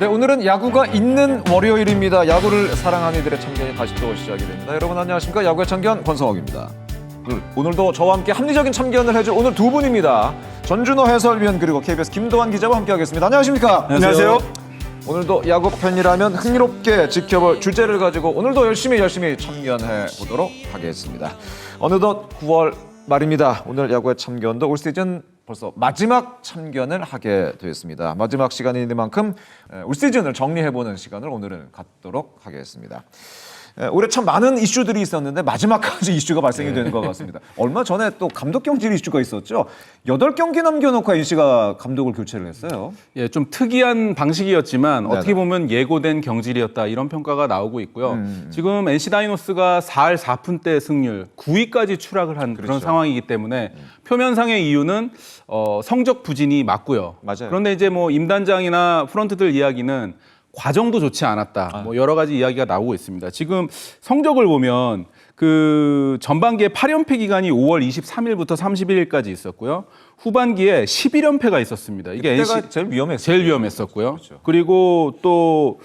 네, 오늘은 야구가 있는 월요일입니다. 야구를 사랑하는 이들의 참견이 다시 또 시작이 됩니다. 여러분 안녕하십니까? 야구의 참견 권성욱입니다. 오늘도 저와 함께 합리적인 참견을 해줄 오늘 두 분입니다. 전준호 해설위원 그리고 KBS 김도환 기자와 함께하겠습니다. 안녕하십니까? 안녕하세요. 오늘도 야구 팬이라면 흥미롭게 지켜볼 주제를 가지고 오늘도 열심히 참견해 보도록 하겠습니다. 어느덧 9월 말입니다. 오늘 야구의 참견도 올 시즌 벌써 마지막 참견을 하게 되었습니다. 마지막 시간인 만큼 올 시즌을 정리해보는 시간을 오늘은 갖도록 하겠습니다. 올해 참 많은 이슈들이 있었는데 마지막까지 이슈가 발생이 되는 것 같습니다. 얼마 전에 또 감독 경질 이슈가 있었죠. 8경기 남겨놓고 NC가 감독을 교체를 했어요. 예, 좀 특이한 방식이었지만 어떻게 보면 예고된 경질이었다 이런 평가가 나오고 있고요. 지금 NC 다이노스가 4할 4푼대 승률 9위까지 추락을 한 그런 상황이기 때문에 표면상의 이유는 성적 부진이 맞고요. 맞아요. 그런데 이제 뭐 임단장이나 프런트들 이야기는 과정도 좋지 않았다. 뭐 여러 가지 이야기가 나오고 있습니다. 지금 성적을 보면 그 전반기에 8연패 기간이 5월 23일부터 31일까지 있었고요. 후반기에 11연패가 있었습니다. 이게 NC가 제일 위험했었고요. 그렇죠. 그리고 또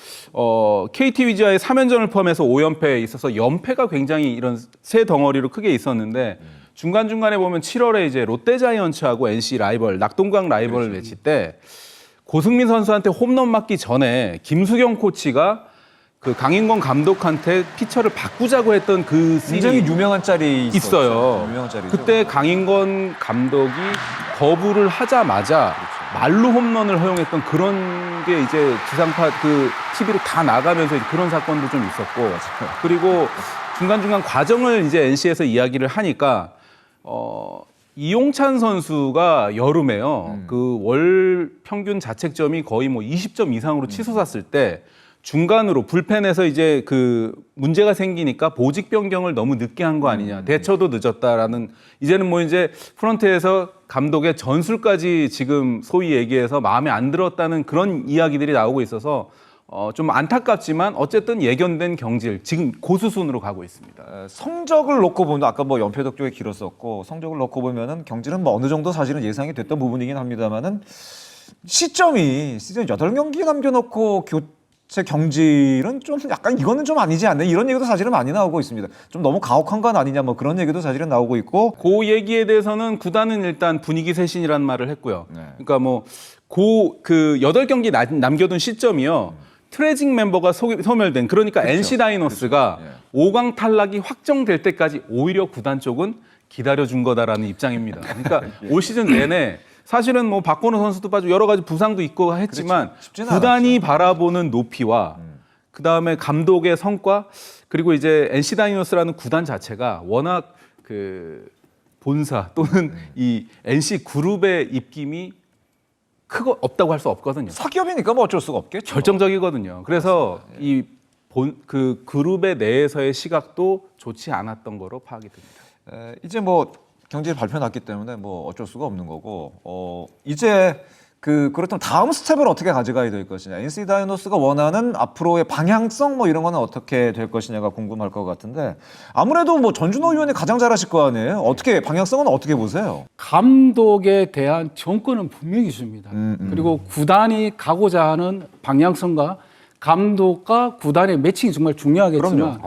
KT 위즈와의 3연전을 포함해서 5연패에 있어서 연패가 굉장히 이런 세 덩어리로 크게 있었는데 중간중간에 보면 7월에 이제 롯데자이언츠하고 NC 라이벌, 낙동강 라이벌 매치 때 고승민 선수한테 홈런 맞기 전에 김수경 코치가 그 강인권 감독한테 피처를 바꾸자고 했던 그 굉장히 씬이 유명한 짤이 있어요. 유명한 짤이죠. 그때 강인권 감독이 거부를 하자마자 말로 홈런을 허용했던 그런 게 이제 지상파 그 TV로 다 나가면서 그런 사건도 좀 있었고 그리고 중간중간 과정을 이제 NC에서 이야기를 하니까 이용찬 선수가 여름에요. 그 월 평균 자책점이 거의 뭐 20점 이상으로 치솟았을 때 중간으로 불펜에서 이제 그 문제가 생기니까 보직 변경을 너무 늦게 한 거 아니냐. 대처도 늦었다라는 이제는 뭐 이제 프런트에서 감독의 전술까지 지금 소위 얘기해서 마음에 안 들었다는 그런 이야기들이 나오고 있어서 좀 안타깝지만 어쨌든 예견된 경질 지금 고수순으로 가고 있습니다. 성적을 놓고 보면 아까 뭐 연패 덕조에 길었었고 성적을 놓고 보면은 경질은 뭐 어느 정도 사실은 예상이 됐던 부분이긴 합니다만은 시점이 시즌 8경기 남겨놓고 교체 경질은 좀 약간 이거는 좀 아니지 않나 이런 얘기도 사실은 많이 나오고 있습니다. 좀 너무 가혹한 건 아니냐 뭐 그런 얘기도 사실은 나오고 있고 그 얘기에 대해서는 구단은 일단 분위기 쇄신이라는 말을 했고요. 네. 그러니까 뭐 그 8경기 남겨둔 시점이요. 트레징 멤버가 소멸된 그러니까 그렇죠. NC 다이노스가 그렇죠. 5강 탈락이 확정될 때까지 오히려 구단 쪽은 기다려준 거다라는 입장입니다. 그러니까 올 시즌 내내 사실은 뭐 박건우 선수도 빠지고 여러 가지 부상도 있고 했지만 쉽지는 구단이 않았죠. 바라보는 높이와 그다음에 감독의 성과 그리고 이제 NC 다이노스라는 구단 자체가 워낙 그 본사 또는 이 NC 그룹의 입김이 크고 없다고 할 수 없거든요. 사기업이니까 뭐 어쩔 수가 없겠죠. 결정적이거든요. 그래서 이 그 그룹의 내에서의 시각도 좋지 않았던 거로 파악이 됩니다. 이제 뭐 경질 발표 났기 때문에 뭐 어쩔 수가 없는 거고 이제 그렇다면 다음 스텝을 어떻게 가져가야 될 것이냐. NC 다이노스가 원하는 앞으로의 방향성 뭐 이런 거는 어떻게 될 것이냐가 궁금할 것 같은데 아무래도 뭐 전준호 의원이 가장 잘 아실 거 아니에요. 어떻게 방향성은 어떻게 보세요? 감독에 대한 정권은 분명히 있습니다. 그리고 구단이 가고자 하는 방향성과 감독과 구단의 매칭이 정말 중요하겠지만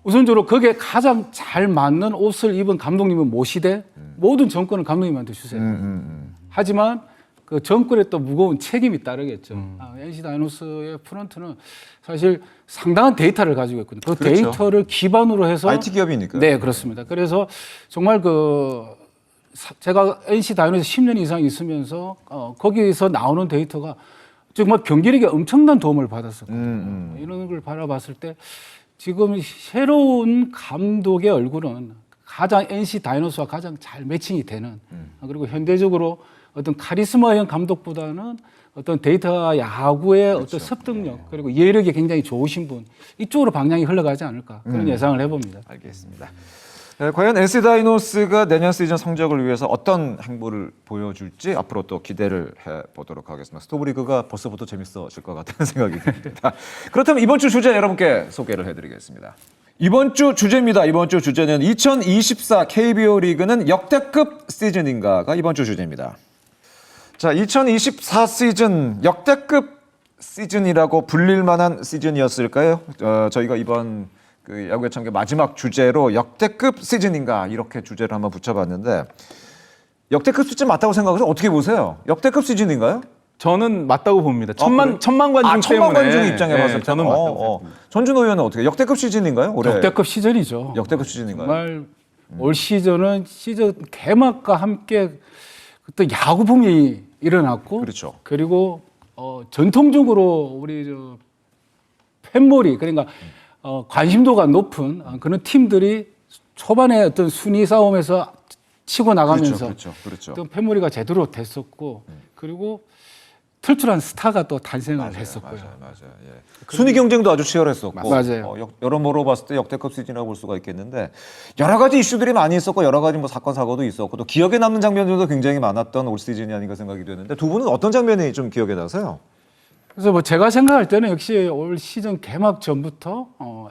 우선적으로 거기에 가장 잘 맞는 옷을 입은 감독님은 모시되 모든 정권을 감독님한테 주세요. 하지만 그 정권에 또 무거운 책임이 따르겠죠. NC 다이노스의 프런트는 사실 상당한 데이터를 가지고 있거든요. 그 그렇죠. 데이터를 기반으로 해서 IT 기업이니까. 네, 그렇습니다. 그래서 정말 제가 NC 다이노스 10년 이상 있으면서 거기에서 나오는 데이터가 정말 경기력에 엄청난 도움을 받았었거든요. 이런 걸 바라봤을 때 지금 새로운 감독의 얼굴은 가장 NC 다이노스와 가장 잘 매칭이 되는 그리고 현대적으로 어떤 카리스마형 감독보다는 어떤 데이터 야구의 어떤 습득력 그리고 이해력이 굉장히 좋으신 분 이쪽으로 방향이 흘러가지 않을까 그런 예상을 해봅니다. 알겠습니다. 과연 NC 다이노스가 내년 시즌 성적을 위해서 어떤 행보를 보여줄지 앞으로 또 기대를 해보도록 하겠습니다. 스토브리그가 벌써부터 재밌어질 것 같다는 생각이 듭니다. 그렇다면 이번 주 주제 여러분께 소개를 해드리겠습니다. 이번 주 주제입니다. 이번 주 주제는 2024 KBO 리그는 역대급 시즌인가가 이번 주 주제입니다. 자, 2024 시즌 역대급 시즌이라고 불릴 만한 시즌이었을까요? 저희가 이번 그 야구의 참견 마지막 주제로 역대급 시즌인가 이렇게 주제를 한번 붙여봤는데 역대급 시즌 맞다고 생각해서 어떻게 보세요? 역대급 시즌인가요? 저는 맞다고 봅니다. 천만 천만 관중 때문에. 관중 입장에 봤을 때 저는 맞다고 생각합니다. 전준호 의원은 어떻게 역대급 시즌인가요? 올해 역대급 시즌이죠. 역대급 시즌인가요? 정말 올 시즌은 시즌 개막과 함께 또 야구붐이 일어났고, 그렇죠. 그리고 전통적으로 우리 저 팬몰이 그러니까 관심도가 높은 그런 팀들이 초반에 어떤 순위 싸움에서 치고 나가면서 그렇죠. 또 팬몰이가 제대로 됐었고, 그리고 툴툴한 스타가 또 탄생을 했었고요. 맞아요. 예. 순위 경쟁도 아주 치열했었고, 맞아요. 여러모로 봤을 때 역대급 시즌이라고 볼 수가 있겠는데 여러 가지 이슈들이 많이 있었고 여러 가지 뭐 사건 사고도 있었고 또 기억에 남는 장면들도 굉장히 많았던 올 시즌이 아닌가 생각이 되는데 두 분은 어떤 장면이 좀 기억에 나세요? 그래서 뭐 제가 생각할 때는 역시 올 시즌 개막 전부터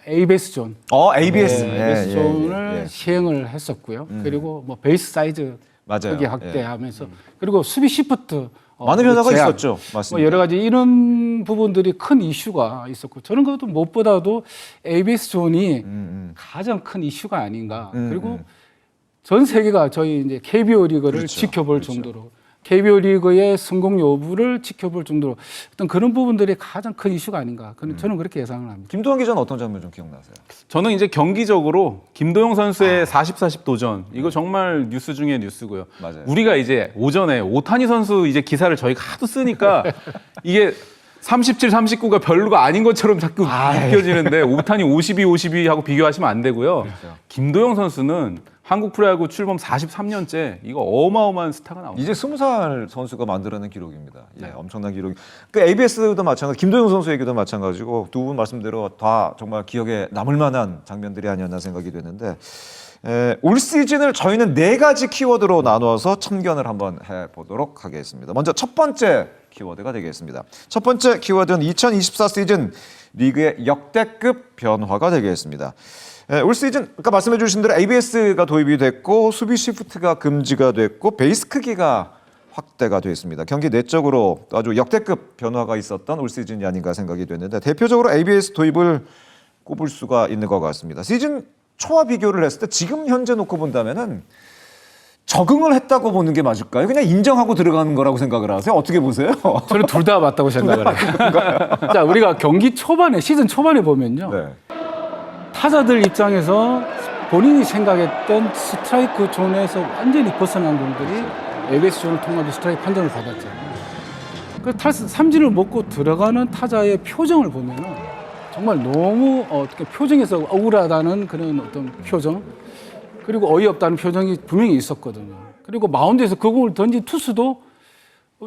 ABS 존, ABS, ABS 존을 시행을 했었고요. 그리고 뭐 베이스 사이즈 맞아요. 크기 확대하면서 그리고 수비 시프트 많은 변화가 제한, 있었죠. 맞습니다. 뭐 여러 가지 이런 부분들이 큰 이슈가 있었고 저는 그것도 무엇보다도 ABS 존이 가장 큰 이슈가 아닌가. 그리고 전 세계가 저희 이제 KBO 리그를 지켜볼 정도로 KBO 리그의 성공 여부를 지켜볼 정도로 어떤 그런 부분들이 가장 큰 이슈가 아닌가. 저는 그렇게 예상을 합니다. 김도환 기자는 어떤 장면 좀 기억나세요? 저는 이제 경기적으로 김도영 선수의 40-40 도전 이거 정말 뉴스 중에 뉴스고요. 맞아요. 우리가 이제 오전에 오타니 선수 이제 기사를 저희가 하도 쓰니까 이게 37, 39가 별로가 아닌 것처럼 자꾸 느껴지는데 오타니 52 하고 비교하시면 안 되고요. 김도영 선수는 한국 프로야구 출범 43년째 이거 어마어마한 스타가 나옵니다. 이제 20살 선수가 만들어낸 기록입니다. 예, 엄청난 기록. 그 ABS도 마찬가지, 김도영 선수 얘기도 마찬가지고 두 분 말씀대로 다 정말 기억에 남을 만한 장면들이 아니었나 생각이 되는데 올 시즌을 저희는 4가지 키워드로 나누어서 참견을 한번 해보도록 하겠습니다. 먼저 첫 번째 키워드가 되겠습니다. 첫 번째 키워드는 2024 시즌 리그의 역대급 변화가 되겠습니다. 올 시즌 아까 말씀해 주신 대로 ABS가 도입이 됐고 수비 시프트가 금지가 됐고 베이스 크기가 확대가 됐습니다. 경기 내적으로 아주 역대급 변화가 있었던 올 시즌이 아닌가 생각이 됐는데 대표적으로 ABS 도입을 꼽을 수가 있는 것 같습니다. 시즌 초와 비교를 했을 때 지금 현재 놓고 본다면은 적응을 했다고 보는 게 맞을까요? 그냥 인정하고 들어가는 거라고 생각을 하세요? 어떻게 보세요? 저는 둘 다 맞다고 생각을 해요. 자, 우리가 경기 초반에 시즌 초반에 보면요. 네. 타자들 입장에서 본인이 생각했던 스트라이크 존에서 완전히 벗어난 공들이 ABS 존을 통해서 스트라이크 판정을 받았잖아요. 그 삼진을 먹고 들어가는 타자의 표정을 보면은 정말 너무 어떻게 표정에서 억울하다는 그런 어떤 표정, 그리고 어이없다는 표정이 분명히 있었거든요. 그리고 마운드에서 그 공을 던진 투수도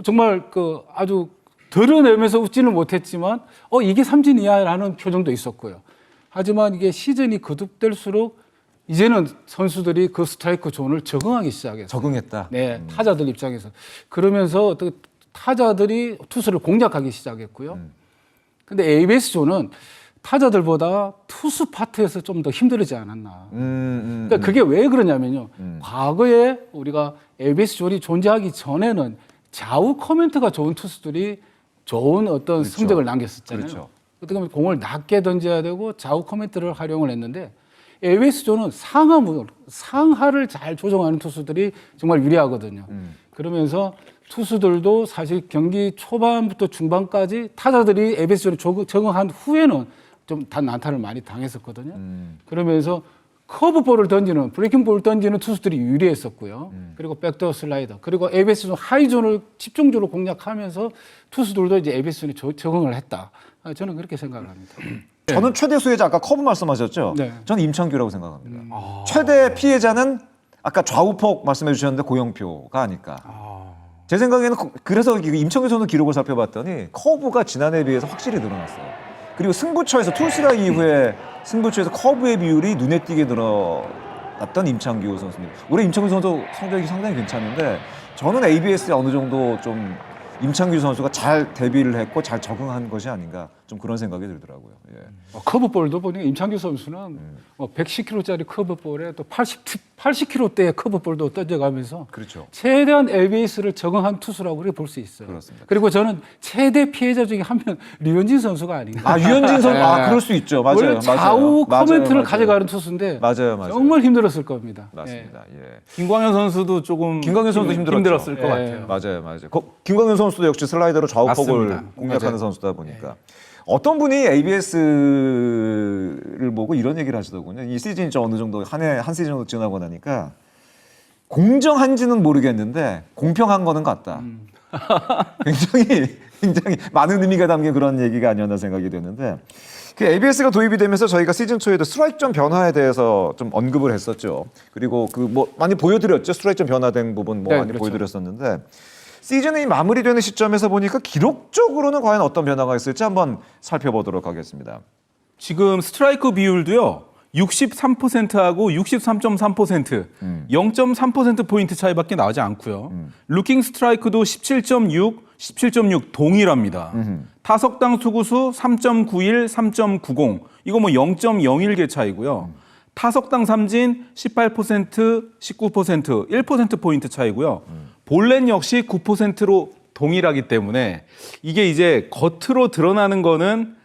정말 그 아주 드러내면서 웃지는 못했지만 이게 삼진이야라는 표정도 있었고요. 하지만 이게 시즌이 거듭될수록 이제는 선수들이 그 스트라이크 존을 적응하기 시작했어요. 적응했다. 네, 타자들 입장에서. 그러면서 또 타자들이 투수를 공략하기 시작했고요. 근데 ABS 존은 타자들보다 투수 파트에서 좀 더 힘들지 않았나. 그러니까 그게 왜 그러냐면요. 과거에 우리가 ABS 존이 존재하기 전에는 좌우 커멘트가 좋은 투수들이 좋은 어떤 성적을 남겼었잖아요. 그렇죠. 어떻게 보면 공을 낮게 던져야 되고 좌우 커멘트를 활용을 했는데 ABS 존은 상하를 잘 조정하는 투수들이 정말 유리하거든요. 그러면서 투수들도 사실 경기 초반부터 중반까지 타자들이 ABS 존에 적응한 후에는 좀 난타를 많이 당했었거든요. 그러면서 커브볼을 던지는 브레이킹볼 던지는 투수들이 유리했었고요. 그리고 백도어 슬라이더 그리고 ABS 존 하이존을 집중적으로 공략하면서 투수들도 이제 ABS 존에 적응을 했다. 저는 그렇게 생각을 합니다. 저는 최대 수혜자 아까 커브 말씀하셨죠? 네. 저는 임창규라고 생각합니다. 최대 피해자는 아까 좌우폭 말씀해 주셨는데 고영표가 아닐까. 제 생각에는 그래서 임창규 선수 기록을 살펴봤더니 커브가 지난해에 비해서 확실히 늘어났어요. 그리고 승부처에서 투스라 이후에 승부처에서 커브의 비율이 눈에 띄게 늘어났던 임창규 선수입니다. 올해 임창규 선수 성적이 상당히 괜찮은데 저는 ABS에 어느 정도 좀 임창규 선수가 잘 대비를 했고 잘 적응한 것이 아닌가 좀 그런 생각이 들더라고요. 예. 커브볼도 보니까 임창규 선수는 110kg짜리 커브볼에 또 80kg대의 커브볼도 던져가면서 그렇죠. 최대한 LBS를 적응한 투수라고 그렇게 볼 수 있어요. 그렇습니다. 그리고 저는 최대 피해자 중에 한 명 류현진 선수가 아닌가. 아 유현진 선수, 네. 그럴 수 있죠. 맞아요. 원래 좌우 맞아요. 커멘트를 맞아요. 가져가는 투수인데 맞아요. 정말 힘들었을 겁니다. 맞습니다. 예. 김광현 선수도 조금 김광현 선수도 힘들었죠. 힘들었을 것 같아요. 맞아요. 김광현 선수도 역시 슬라이더로 좌우 폭을 맞습니다. 공략하는 맞아요. 선수다 보니까 어떤 분이 ABS를 보고 이런 얘기를 하시더군요. 이 시즌이 좀 어느 정도 한 시즌 정도 지나고 나니까 공정한지는 모르겠는데 공평한 거는 같다. 굉장히 많은 의미가 담긴 그런 얘기가 아니었나 생각이 되는데 그 ABS가 도입이 되면서 저희가 시즌 초에도 스트라이크 존 변화에 대해서 좀 언급을 했었죠. 그리고 그 뭐 많이 보여드렸죠. 스트라이크 존 변화된 부분 뭐 네, 많이 그렇죠. 보여드렸었는데 시즌이 마무리되는 시점에서 보니까 기록적으로는 과연 어떤 변화가 있을지 한번 살펴보도록 하겠습니다. 지금 스트라이크 비율도요. 63%하고 63.3%, 0.3%포인트 차이밖에 나오지 않고요. 루킹 스트라이크도 17.6, 17.6 동일합니다. 타석당 수구수 3.91, 3.90, 이거 뭐 0.01개 차이고요. 타석당 삼진 18%, 19%, 1%포인트 차이고요. 볼넷 역시 9%로 동일하기 때문에 이게 이제 겉으로 드러나는 거는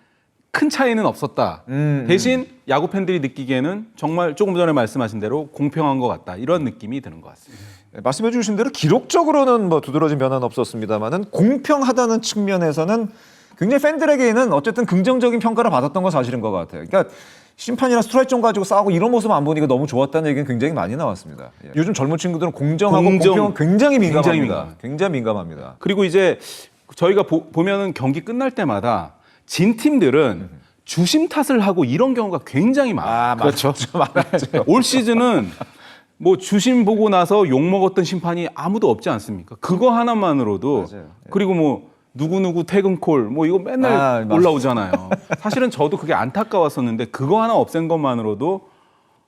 큰 차이는 없었다. 대신 야구 팬들이 느끼기에는 정말 조금 전에 말씀하신 대로 공평한 것 같다. 이런 느낌이 드는 것 같습니다. 말씀해 주신 대로 기록적으로는 뭐 두드러진 변화는 없었습니다만은 공평하다는 측면에서는 굉장히 팬들에게는 어쨌든 긍정적인 평가를 받았던 건 사실인 것 같아요. 그러니까 심판이랑 스트라이크 존 가지고 싸우고 이런 모습 안 보니까 너무 좋았다는 얘기는 굉장히 많이 나왔습니다. 예. 요즘 젊은 친구들은 공정하고 공평은 굉장히 민감합니다. 굉장히 민감합니다. 그리고 이제 저희가 보면은 경기 끝날 때마다 진 팀들은 주심 탓을 하고 이런 경우가 굉장히 많아요. 그렇죠. 맞죠. 올 시즌은 뭐 주심 보고 나서 욕 먹었던 심판이 아무도 없지 않습니까? 그거 하나만으로도 맞아요. 그리고 뭐 누구누구 퇴근콜 뭐 이거 맨날 올라오잖아요. 사실은 저도 그게 안타까웠었는데 그거 하나 없앤 것만으로도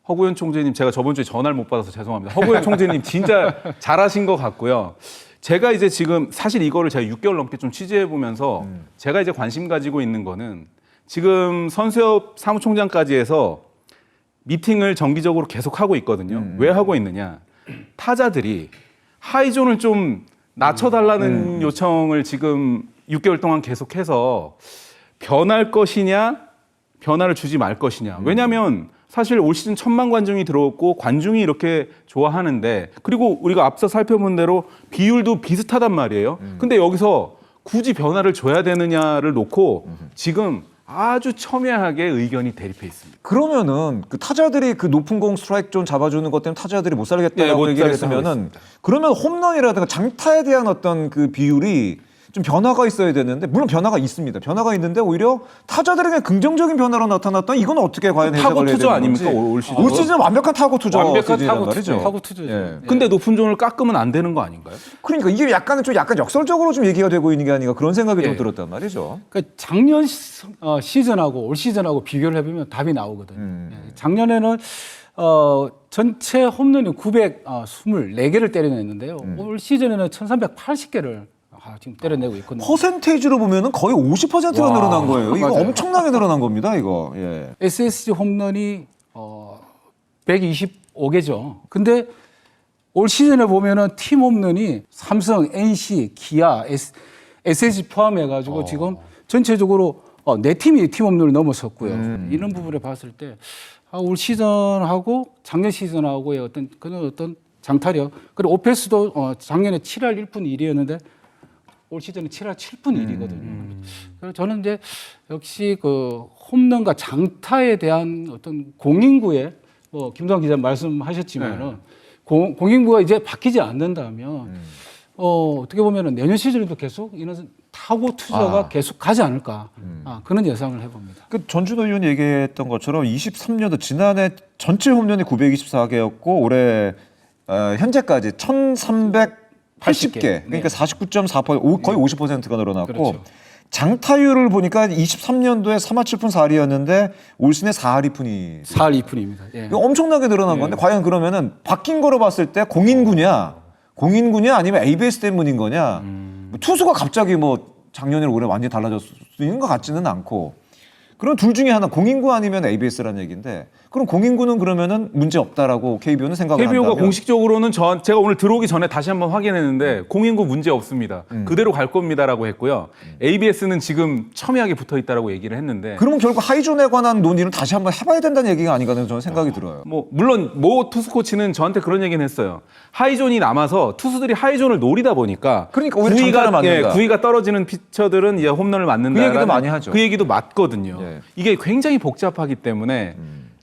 허구현 총재님, 제가 저번 주에 전화를 못 받아서 죄송합니다. 허구현 총재님 진짜 잘하신 것 같고요. 제가 이제 지금 사실 이거를 제가 6개월 넘게 좀 취재해 보면서 제가 이제 관심 가지고 있는 거는 지금 선수협 사무총장까지 해서 미팅을 정기적으로 계속 하고 있거든요. 왜 하고 있느냐? 타자들이 하이존을 좀 낮춰달라는 요청을 지금 6개월 동안 계속해서 변할 것이냐, 변화를 주지 말 것이냐. 왜냐하면 사실 올 시즌 1,000만 관중이 들어왔고 관중이 이렇게 좋아하는데 그리고 우리가 앞서 살펴본 대로 비율도 비슷하단 말이에요. 근데 여기서 굳이 변화를 줘야 되느냐를 놓고 지금 아주 첨예하게 의견이 대립해 있습니다. 그러면은 그 타자들이 그 높은 공 스트라이크 존 잡아주는 것 때문에 타자들이 못 살겠다고 못 얘기를 살겠다고 했으면은 그러면 홈런이라든가 장타에 대한 어떤 그 비율이 좀 변화가 있어야 되는데 물론 변화가 있습니다. 변화가 있는데 오히려 타자들에게 긍정적인 변화로 나타났던 이건 어떻게 과연 해석을 타고 해야 투자 되는 아닙니까? 건지. 올 시즌. 올 시즌은 완벽한 타고 투자 완벽한 시즌이란 타고 말이죠. 타고 투자죠. 예. 근데 높은 존을 깎으면 안 되는 거 아닌가요? 그러니까 이게 약간은 좀 약간 역설적으로 좀 얘기가 되고 있는 게 아닌가 그런 생각이 좀 들었단 말이죠. 그러니까 작년 시즌하고 올 시즌하고 비교를 해보면 답이 나오거든요. 작년에는 전체 홈런이 924개를 때려냈는데요. 올 시즌에는 1,380개를 지금 때려내고 있거든요. 퍼센테이지로 보면은 거의 50%가 와, 늘어난 거예요. 이거 맞아요. 엄청나게 늘어난 겁니다. 이거. 예. SSG 홈런이 125개죠. 근데 올 시즌에 보면은 팀 홈런이 삼성, NC, 기아, SSG 포함해가지고 지금 전체적으로 네 팀이 팀 홈런을 넘어섰고요. 이런 부분에 봤을 때 올 시즌하고 작년 시즌하고의 어떤 장타력 그리고 오페스도 작년에 7할 1푼 1이었는데 올 시즌은 7할 7푼 1이거든요. 그래서 저는 이제 역시 그 홈런과 장타에 대한 어떤 공인구에 김동환 기자 말씀하셨지만은 공인구가 이제 바뀌지 않는다면 어떻게 보면은 내년 시즌에도 계속 이런 타고 투자가 계속 가지 않을까 그런 예상을 해봅니다. 그 전준호 의원이 얘기했던 것처럼 23년도 지난해 전체 홈런이 924개였고 올해 현재까지 1,380개 그러니까 49.4% 거의 50%가 늘어났고 그렇죠. 장타율을 보니까 23년도에 3할 7푼 4리였는데 올 시즌에 4할 2푼이 4할 2푼입니다. 예. 이거 엄청나게 늘어난 건데 과연 그러면은 바뀐 거로 봤을 때 공인구냐 아니면 ABS 때문인 거냐 투수가 갑자기 뭐 작년이랑 올해 완전히 달라졌을 수 있는 것 같지는 않고 그럼 둘 중에 하나 공인구 아니면 ABS라는 얘기인데 그럼 공인구는 그러면은 문제 없다라고 KBO는 생각을 KBO가 한다면 공식적으로는 제가 오늘 들어오기 전에 다시 한번 확인했는데 공인구 문제 없습니다. 그대로 갈 겁니다라고 했고요. ABS는 지금 첨예하게 붙어 있다라고 얘기를 했는데 그러면 결국 하이존에 관한 논의를 다시 한번 해봐야 된다는 얘기가 아닌가 저는 생각이 들어요. 뭐 물론 모 투수 코치는 저한테 그런 얘기는 했어요. 하이존이 남아서 투수들이 하이존을 노리다 보니까 그러니까 오히려 장타를 맞는다. 구위가 떨어지는 피처들은 이제 홈런을 맞는다. 그 얘기도 많이 하죠. 그 얘기도 맞거든요. 예. 이게 굉장히 복잡하기 때문에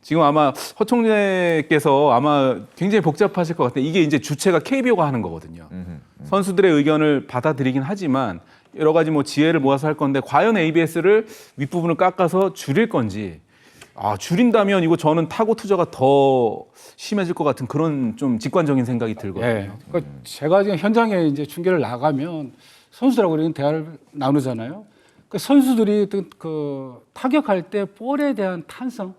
지금 아마 허 총재께서 아마 굉장히 복잡하실 것 같아요. 이게 이제 주체가 KBO가 하는 거거든요. 선수들의 의견을 받아들이긴 하지만 여러 가지 뭐 지혜를 모아서 할 건데 과연 ABS를 윗부분을 깎아서 줄일 건지 줄인다면 이거 저는 타고 투자가 더 심해질 것 같은 그런 좀 직관적인 생각이 들거든요. 예. 그러니까 제가 지금 현장에 이제 중계를 나가면 선수들하고 이런 대화를 나누잖아요. 그 선수들이 그 타격할 때 볼에 대한 탄성,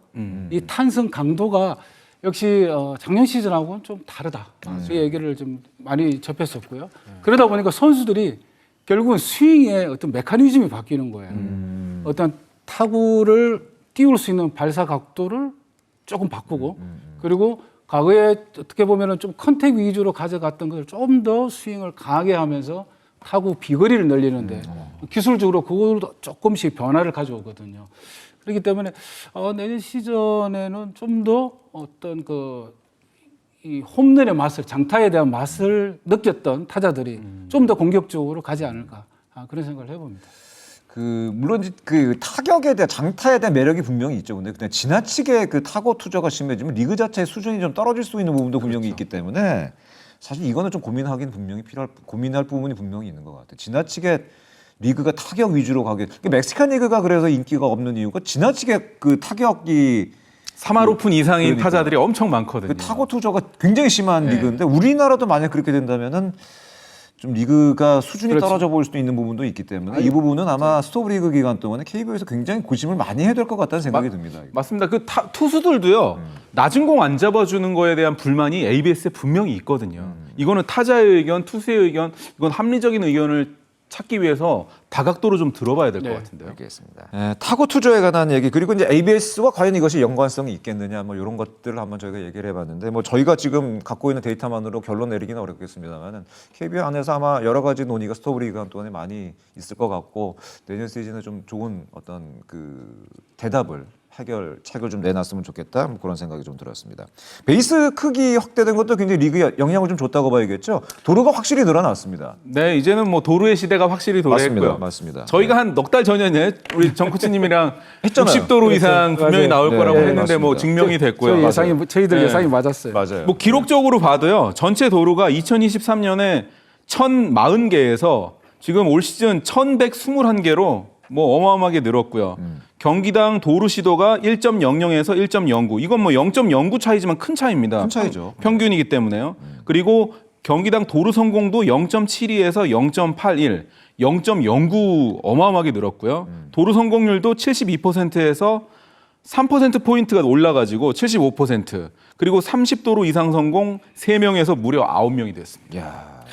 이 탄성 강도가 역시 작년 시즌하고는 좀 다르다. 그 얘기를 좀 많이 접했었고요. 그러다 보니까 선수들이 결국은 스윙의 어떤 메커니즘이 바뀌는 거예요. 어떤 타구를 띄울 수 있는 발사 각도를 조금 바꾸고 그리고 과거에 어떻게 보면은 좀 컨택 위주로 가져갔던 것을 좀 더 스윙을 강하게 하면서 타구 비거리를 늘리는데 기술적으로 그것도 조금씩 변화를 가져오거든요. 그렇기 때문에 내년 시즌에는 좀 더 어떤 이 홈런의 맛을 장타에 대한 맛을 느꼈던 타자들이 좀 더 공격적으로 가지 않을까 그런 생각을 해봅니다. 물론 그 타격에 대한 장타에 대한 매력이 분명히 있죠. 근데 그냥 지나치게 그 타고 투자가 심해지면 리그 자체의 수준이 좀 떨어질 수 있는 부분도 분명히 있기 때문에 사실 이거는 좀 고민할 부분이 분명히 있는 것 같아요. 지나치게 리그가 타격 위주로 가게. 멕시칸 리그가 그래서 인기가 없는 이유가 지나치게 그 타격이 3할 오픈 이상인 그러니까. 타자들이 엄청 많거든요. 그 타고 투자가 굉장히 심한 리그인데 우리나라도 만약 그렇게 된다면은 좀 리그가 수준이 그렇죠. 떨어져 보일 수도 있는 부분도 있기 때문에 이 부분은 아마 스토브 리그 기간 동안에 KBO에서 굉장히 고심을 많이 해야 될 것 같다는 생각이 듭니다. 맞습니다. 그 투수들도요. 낮은 공 안 잡아주는 거에 대한 불만이 ABS에 분명히 있거든요. 이거는 타자의 의견, 투수의 의견, 이건 합리적인 의견을 찾기 위해서 다각도로 좀 들어봐야 될 것 같은데요. 알겠습니다. 타고 투자에 관한 얘기 그리고 이제 ABS와 과연 이것이 연관성이 있겠느냐 뭐 이런 것들을 한번 저희가 얘기를 해봤는데 뭐 저희가 지금 갖고 있는 데이터만으로 결론 내리기는 어렵겠습니다만은 KBO 안에서 아마 여러 가지 논의가 스토브 리그 기간 동안에 많이 있을 것 같고 내년 시즌에 좀 좋은 어떤 그 대답을 해결책을 좀 내놨으면 좋겠다 뭐 그런 생각이 좀 들었습니다. 베이스 크기 확대된 것도 굉장히 리그에 영향을 좀 줬다고 봐야겠죠. 도루가 확실히 늘어났습니다. 네, 이제는 뭐 도루의 시대가 확실히 도래했고요. 맞습니다. 저희가 한 넉 달 전에 우리 정 코치님이랑 했잖아요. 60도루 이상 분명히 맞아요. 나올 네, 거라고 네, 했는데 뭐 맞습니다. 증명이 됐고요. 저희들 네. 예상이 맞았어요. 맞아요. 뭐 기록적으로 봐도요. 전체 도루가 2023년에 1,040개에서 지금 올 시즌 1,121개로 뭐 어마어마하게 늘었고요. 경기당 도루 시도가 1.00에서 1.09. 이건 뭐 0.09 차이지만 큰 차이입니다. 큰 차이죠. 평균이기 때문에요. 그리고 경기당 도루 성공도 0.72에서 0.81, 0.09 어마어마하게 늘었고요. 도루 성공률도 72%에서 3%포인트가 올라가지고 75%. 그리고 30도루 이상 성공 3명에서 무려 9명이 됐습니다. 야,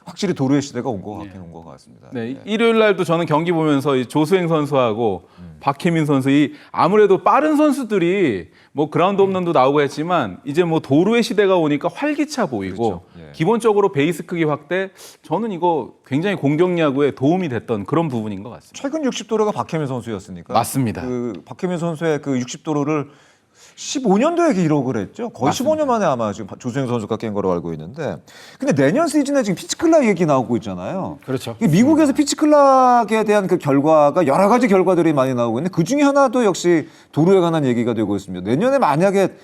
확실히 도루의 시대가 온 것 같긴 온 것 같습니다. 네, 일요일 날도 저는 경기 보면서 이 조수행 선수하고 박혜민 선수 이 아무래도 빠른 선수들이 뭐 그라운드 홈런도 나오고 했지만 이제 뭐 도루의 시대가 오니까 활기차 보이고 그렇죠. 예. 기본적으로 베이스 크기 확대 저는 이거 굉장히 공격 야구에 도움이 됐던 그런 부분인 것 같습니다. 최근 60도루가 박혜민 선수였으니까. 맞습니다. 그 박혜민 선수의 그 60도루를 15년도에 기록을 했죠. 거의 맞습니다. 15년 만에 아마 지금 조수행 선수가 깬 거로 알고 있는데. 근데 내년 시즌에 지금 피치클락 얘기 나오고 있잖아요. 그렇죠. 이게 미국에서 피치클락에 대한 그 결과가 여러 가지 결과들이 많이 나오고 있는데 그 중에 하나도 역시 도루에 관한 얘기가 되고 있습니다. 내년에 만약에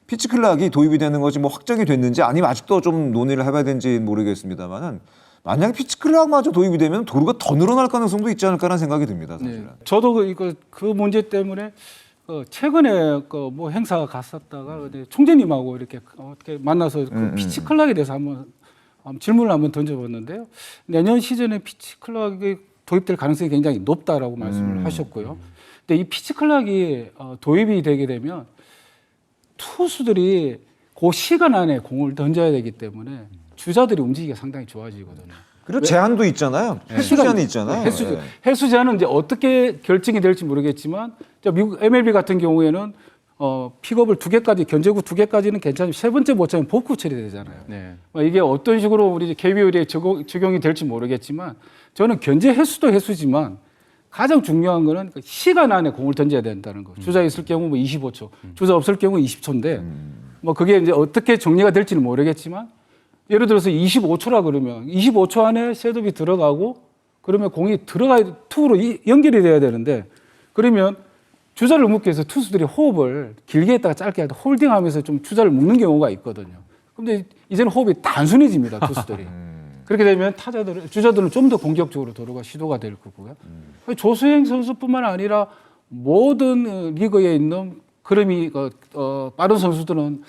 피치클락이 도입이 되는 것이 뭐 확정이 됐는지 아니면 아직도 좀 논의를 해봐야 되는지 모르겠습니다만은 만약에 피치클락마저 도입이 되면 도루가 더 늘어날 가능성도 있지 않을까라는 생각이 듭니다. 사실은. 네. 저도 그 문제 때문에 최근에 뭐 행사 갔었다가 총재님하고 이렇게 어떻게 만나서 그 피치 클락에 대해서 한번 질문을 한번 던져봤는데요. 내년 시즌에 피치 클락이 도입될 가능성이 굉장히 높다라고 말씀을 하셨고요. 근데 이 피치 클락이 도입이 되게 되면 투수들이 그 시간 안에 공을 던져야 되기 때문에 주자들이 움직이기가 상당히 좋아지거든요. 그리고 제한도 있잖아요. 횟수 제한이 있잖아요. 횟수 제한은 이제 어떻게 결정이 될지 모르겠지만 미국 MLB 같은 경우에는 픽업을 2개까지 견제구 2개까지는 괜찮지만 세 번째 못 차면 복구 처리되잖아요. 네. 이게 어떤 식으로 우리 KBO에 적용이 될지 모르겠지만 저는 견제 횟수도 횟수지만 가장 중요한 거는 그 시간 안에 공을 던져야 된다는 거. 주자 있을 경우 뭐 25초, 주자 없을 경우 20초인데 뭐 그게 이제 어떻게 정리가 될지는 모르겠지만 예를 들어서 25초라 그러면 25초 안에 셋업이 들어가고 그러면 공이 들어가야 투구로 연결이 돼야 되는데 그러면 주자를 묶기 위해서 투수들이 호흡을 길게 했다가 짧게 하다 홀딩하면서 좀 주자를 묶는 경우가 있거든요. 근데 이제는 호흡이 단순해집니다, 투수들이. 그렇게 되면 주자들은 좀 더 공격적으로 도루가 시도가 될 거고요. 조수행 선수뿐만 아니라 모든 리그에 있는 흐름이 빠른 선수들은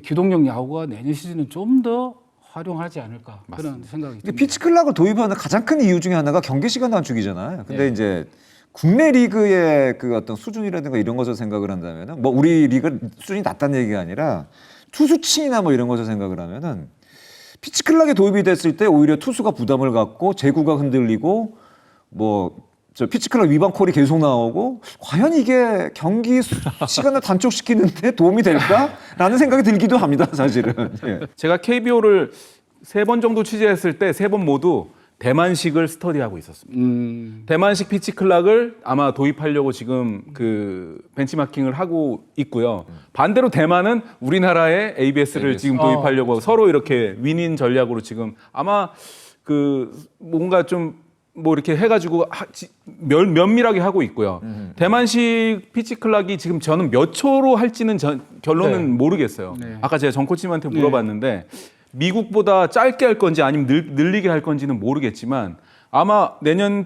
기동력 야구가 내년 시즌은 좀 더 활용하지 않을까 그런 생각이 듭니다. 피치 클락을 도입하는 가장 큰 이유 중에 하나가 경기 시간 단축이잖아요. 근데 이제 국내 리그의 그 어떤 수준이라든가 이런 것을 생각을 한다면은 뭐 우리 리그 수준이 낮다는 얘기가 아니라 투수층이나 뭐 이런 것을 생각을 하면은 피치 클락이 도입이 됐을 때 오히려 투수가 부담을 갖고 제구가 흔들리고 뭐 저 피치 클락 위반 콜이 계속 나오고 과연 이게 경기 시간을 단축시키는데 도움이 될까라는 생각이 들기도 합니다, 사실은. 예. 제가 KBO를 3번 정도 취재했을 때 3번 모두 대만식을 스터디하고 있었습니다. 대만식 피치 클락을 아마 도입하려고 지금 그 벤치마킹을 하고 있고요. 반대로 대만은 우리나라의 ABS를 지금 도입하려고 서로 이렇게 윈윈 전략으로 지금 아마 그 뭔가 좀 뭐 이렇게 해가지고 면밀하게 하고 있고요. 대만식 피치 클락이 지금 저는 몇 초로 할지는 결론은 모르겠어요. 아까 제가 정 코치님한테 물어봤는데 미국보다 짧게 할 건지 아니면 늘리게 할 건지는 모르겠지만 아마 내년에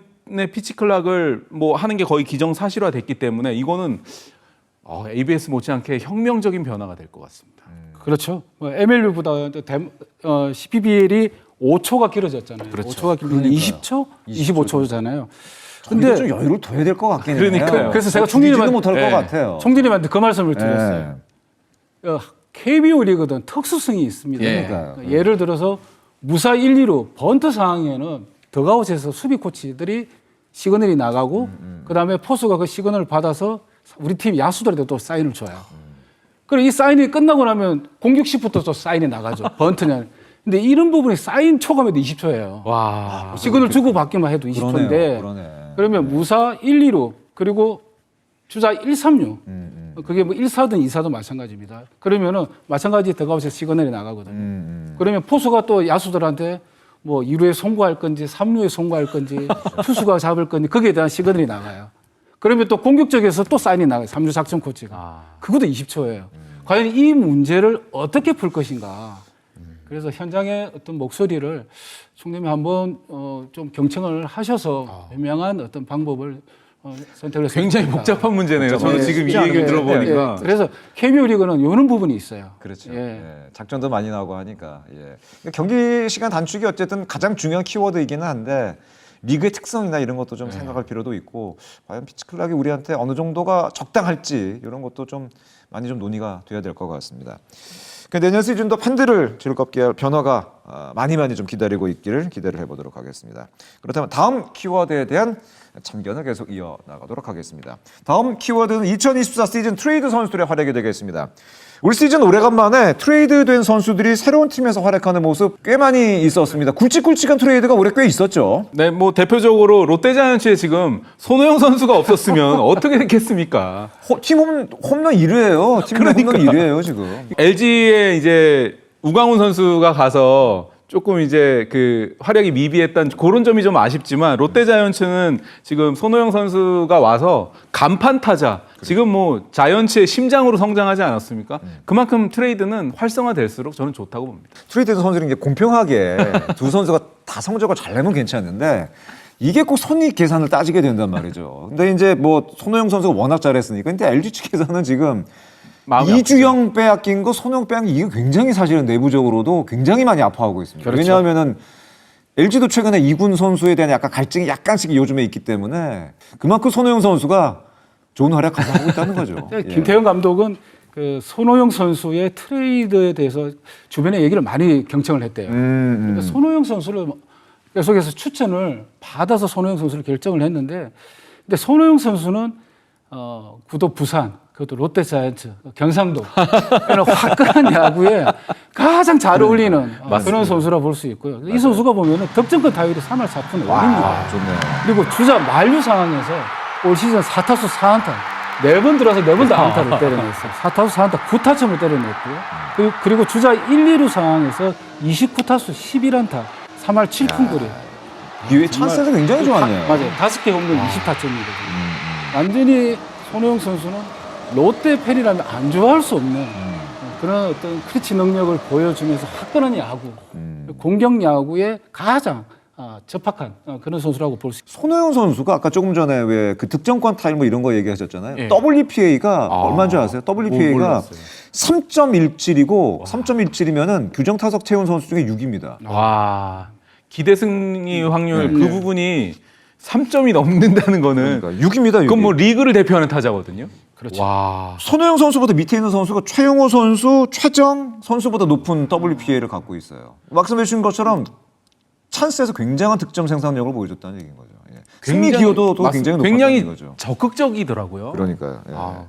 피치 클락을 뭐 하는 게 거의 기정사실화 됐기 때문에 이거는 ABS 못지않게 혁명적인 변화가 될 것 같습니다. 그렇죠. MLB보다 CPBL이 5초가 길어졌잖아요. 그렇죠. 5초가 길어졌는데 20초? 25초잖아요. 근데 좀 여유를 둬야 될 것 같긴 해요. 그러니까요. 그래서 제가 총리님한테 못할 것 같아요. 총리님한테 그 말씀을 드렸어요. KBO 리그든 특수성이 있습니다. 그러니까요. 예를 들어서 무사 1, 2루 번트 상황에는 더가웃에서 수비 코치들이 시그널이 나가고 그다음에 포수가 그 시그널을 받아서 우리 팀 야수들한테 또 사인을 줘요. 그리고 이 사인이 끝나고 나면 공격 시부터 또 사인이 나가죠. 번트는. 근데 이런 부분이 사인 초과에도 20초예요. 와. 시그널 주고 받기만 해도 20초인데 그러면 무사 1, 2루 그리고 주자 1, 3루 그게 뭐 1, 4든 2, 4든 마찬가지입니다. 그러면은 마찬가지 더가웃에서 시그널이 나가거든요. 그러면 포수가 또 야수들한테 뭐 2루에 송구할 건지 3루에 송구할 건지 투수가 잡을 건지 거기에 대한 시그널이 나가요. 그러면 또 공격적에서 또 사인이 나가요. 3루 작전 코치가. 그것도 20초예요. 과연 이 문제를 어떻게 풀 것인가. 그래서 현장의 어떤 목소리를 총리님이 한번 좀 경청을 하셔서 분명한 어떤 방법을 선택을 했습니다. 굉장히 복잡한 문제네요. 저는 지금 이 얘기를 들어보니까. 그래서 KBO 리그는 이런 부분이 있어요. 그렇죠. 작전도 많이 나오고 하니까. 경기 시간 단축이 어쨌든 가장 중요한 키워드이기는 한데 리그의 특성이나 이런 것도 좀 생각할 필요도 있고 과연 피치 클락이 우리한테 어느 정도가 적당할지 이런 것도 좀 많이 좀 논의가 돼야 될 것 같습니다. 내년 시즌도 팬들을 즐겁게 할 변화가 많이 좀 기다리고 있기를 기대를 해보도록 하겠습니다. 그렇다면 다음 키워드에 대한 참견을 계속 이어나가도록 하겠습니다. 다음 키워드는 2024 시즌 트레이드 선수들의 활약이 되겠습니다. 올 시즌 오래간만에 트레이드된 선수들이 새로운 팀에서 활약하는 모습 꽤 많이 있었습니다. 굵직굵직한 트레이드가 올해 꽤 있었죠. 네, 뭐 대표적으로 롯데자이언츠에 지금 손호영 선수가 없었으면 어떻게 됐겠습니까? 팀 홈런 1위예요. 팀 홈런 1위예요 지금. LG에 이제 우광훈 선수가 가서 조금 이제 그 활약이 미비했던 그런 점이 좀 아쉽지만 롯데자이언츠는 지금 손호영 선수가 와서 간판 타자 지금 뭐 자이언츠의 심장으로 성장하지 않았습니까? 그만큼 트레이드는 활성화될수록 저는 좋다고 봅니다. 트레이드 선수들이 이제 공평하게 두 선수가 다 성적을 잘 내면 괜찮은데 이게 꼭 손익 계산을 따지게 된단 말이죠. 근데 이제 뭐 손호영 선수가 워낙 잘했으니까 근데 LG 측에서는 지금 이주영 빼앗긴 거, 손흥 빼앗긴 이게 굉장히 사실은 내부적으로도 굉장히 많이 아파하고 있습니다. 그렇죠. 왜냐하면은 LG도 최근에 이군 선수에 대한 약간 갈증이 약간씩 요즘에 있기 때문에 그만큼 손흥 선수가 좋은 활약을 하고 있다는 거죠. 김태형 감독은 그 손호영 선수의 트레이드에 대해서 주변에 얘기를 많이 경청을 했대요. 그러니까 손호영 선수를 계속해서 추천을 받아서 손호영 선수를 결정을 했는데, 근데 손호영 선수는 구도 부산, 그것도 롯데자이언츠, 경상도 이런 화끈한 야구에 가장 잘 어울리는 그런 선수라 볼 수 있고요. 이 선수가 보면은 득점권 타율이 3할 4푼 5입니다. 좋네요. 그리고 주자 만루 상황에서 올 시즌 4타수 4안타 4번 들어서 4번 다 안타를 때려냈어요. 4타수 4안타 9타점을 때려냈고요. 그리고 주자 1, 2루 상황에서 29타수 11안타 3할 7푼 거리. 기회 찬스에서 굉장히 좋았네요. 맞아요. 5개 홈런 20타점이거든요. 완전히 손호영 선수는 롯데 팬이라면 안 좋아할 수 없는 그런 어떤 크리치 능력을 보여주면서 화끈한 야구, 공격 야구에 가장 적합한 그런 선수라고 볼 수 있습니다. 손호영 선수가 아까 조금 전에 왜 그 득점권 타율 뭐 이런 거 얘기하셨잖아요. WPA가 얼마인 줄 아세요? WPA가 몰랐어요. 3.17이고 3.17이면은 규정 타석 채운 선수 중에 6위입니다. 와, 기대 승리 확률 그 부분이 3점이 넘는다는 거는 그러니까 6위입니다. 그건 뭐 리그를 대표하는 타자거든요. 그렇죠. 와, 손호영 선수보다 밑에 있는 선수가 최용호 선수, 최정 선수보다 높은 WPA를 갖고 있어요. 말씀해 주신 것처럼 찬스에서 굉장한 득점 생산력을 보여줬다는 얘기인 거죠. 예. 승리 기여도 또 굉장히 높았다는 거죠. 적극적이더라고요. 그러니까요. 예. 아.